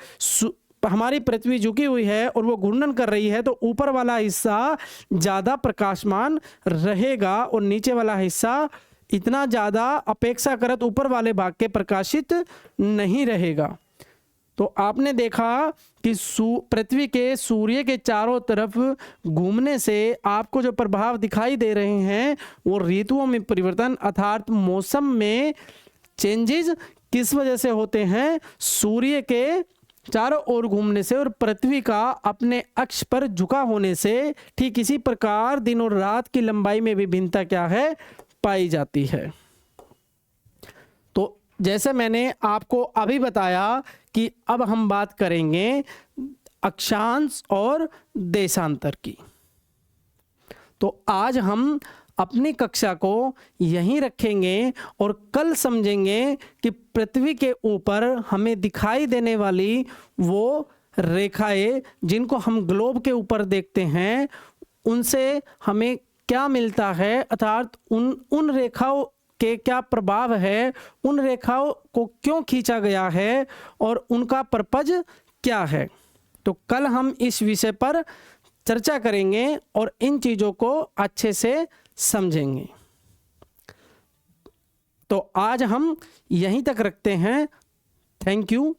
हमारी पृथ्वी झुकी हुई है और वो घूर्णन कर रही है तो ऊपर वाला हिस्सा ज़्यादा प्रकाशमान रहेगा और नीचे वाला हिस्सा इतना ज़्यादा अपेक्षाकृत ऊपर वाले भाग के प्रकाशित नहीं रहेगा। तो आपने देखा कि पृथ्वी के सूर्य के चारों तरफ घूमने से आपको जो प्रभाव दिखाई दे रहे हैं वो ऋतुओं में परिवर्तन अर्थात मौसम में चेंजेस किस वजह से होते हैं, सूर्य के चारों ओर घूमने से और पृथ्वी का अपने अक्ष पर झुका होने से। ठीक इसी प्रकार दिन और रात की लंबाई में भी भिन्नता क्या है, पाई जाती है। तो जैसे मैंने आपको अभी बताया कि अब हम बात करेंगे अक्षांश और देशांतर की। तो आज हम अपनी कक्षा को यहीं रखेंगे और कल समझेंगे कि पृथ्वी के ऊपर हमें दिखाई देने वाली वो रेखाएं जिनको हम ग्लोब के ऊपर देखते हैं उनसे हमें क्या मिलता है, अर्थात उन रेखाओं के क्या प्रभाव है, उन रेखाओं को क्यों खींचा गया है और उनका पर्पज क्या है। तो कल हम इस विषय पर चर्चा करेंगे और इन चीज़ों को अच्छे से समझेंगे। तो आज हम यहीं तक रखते हैं। Thank you.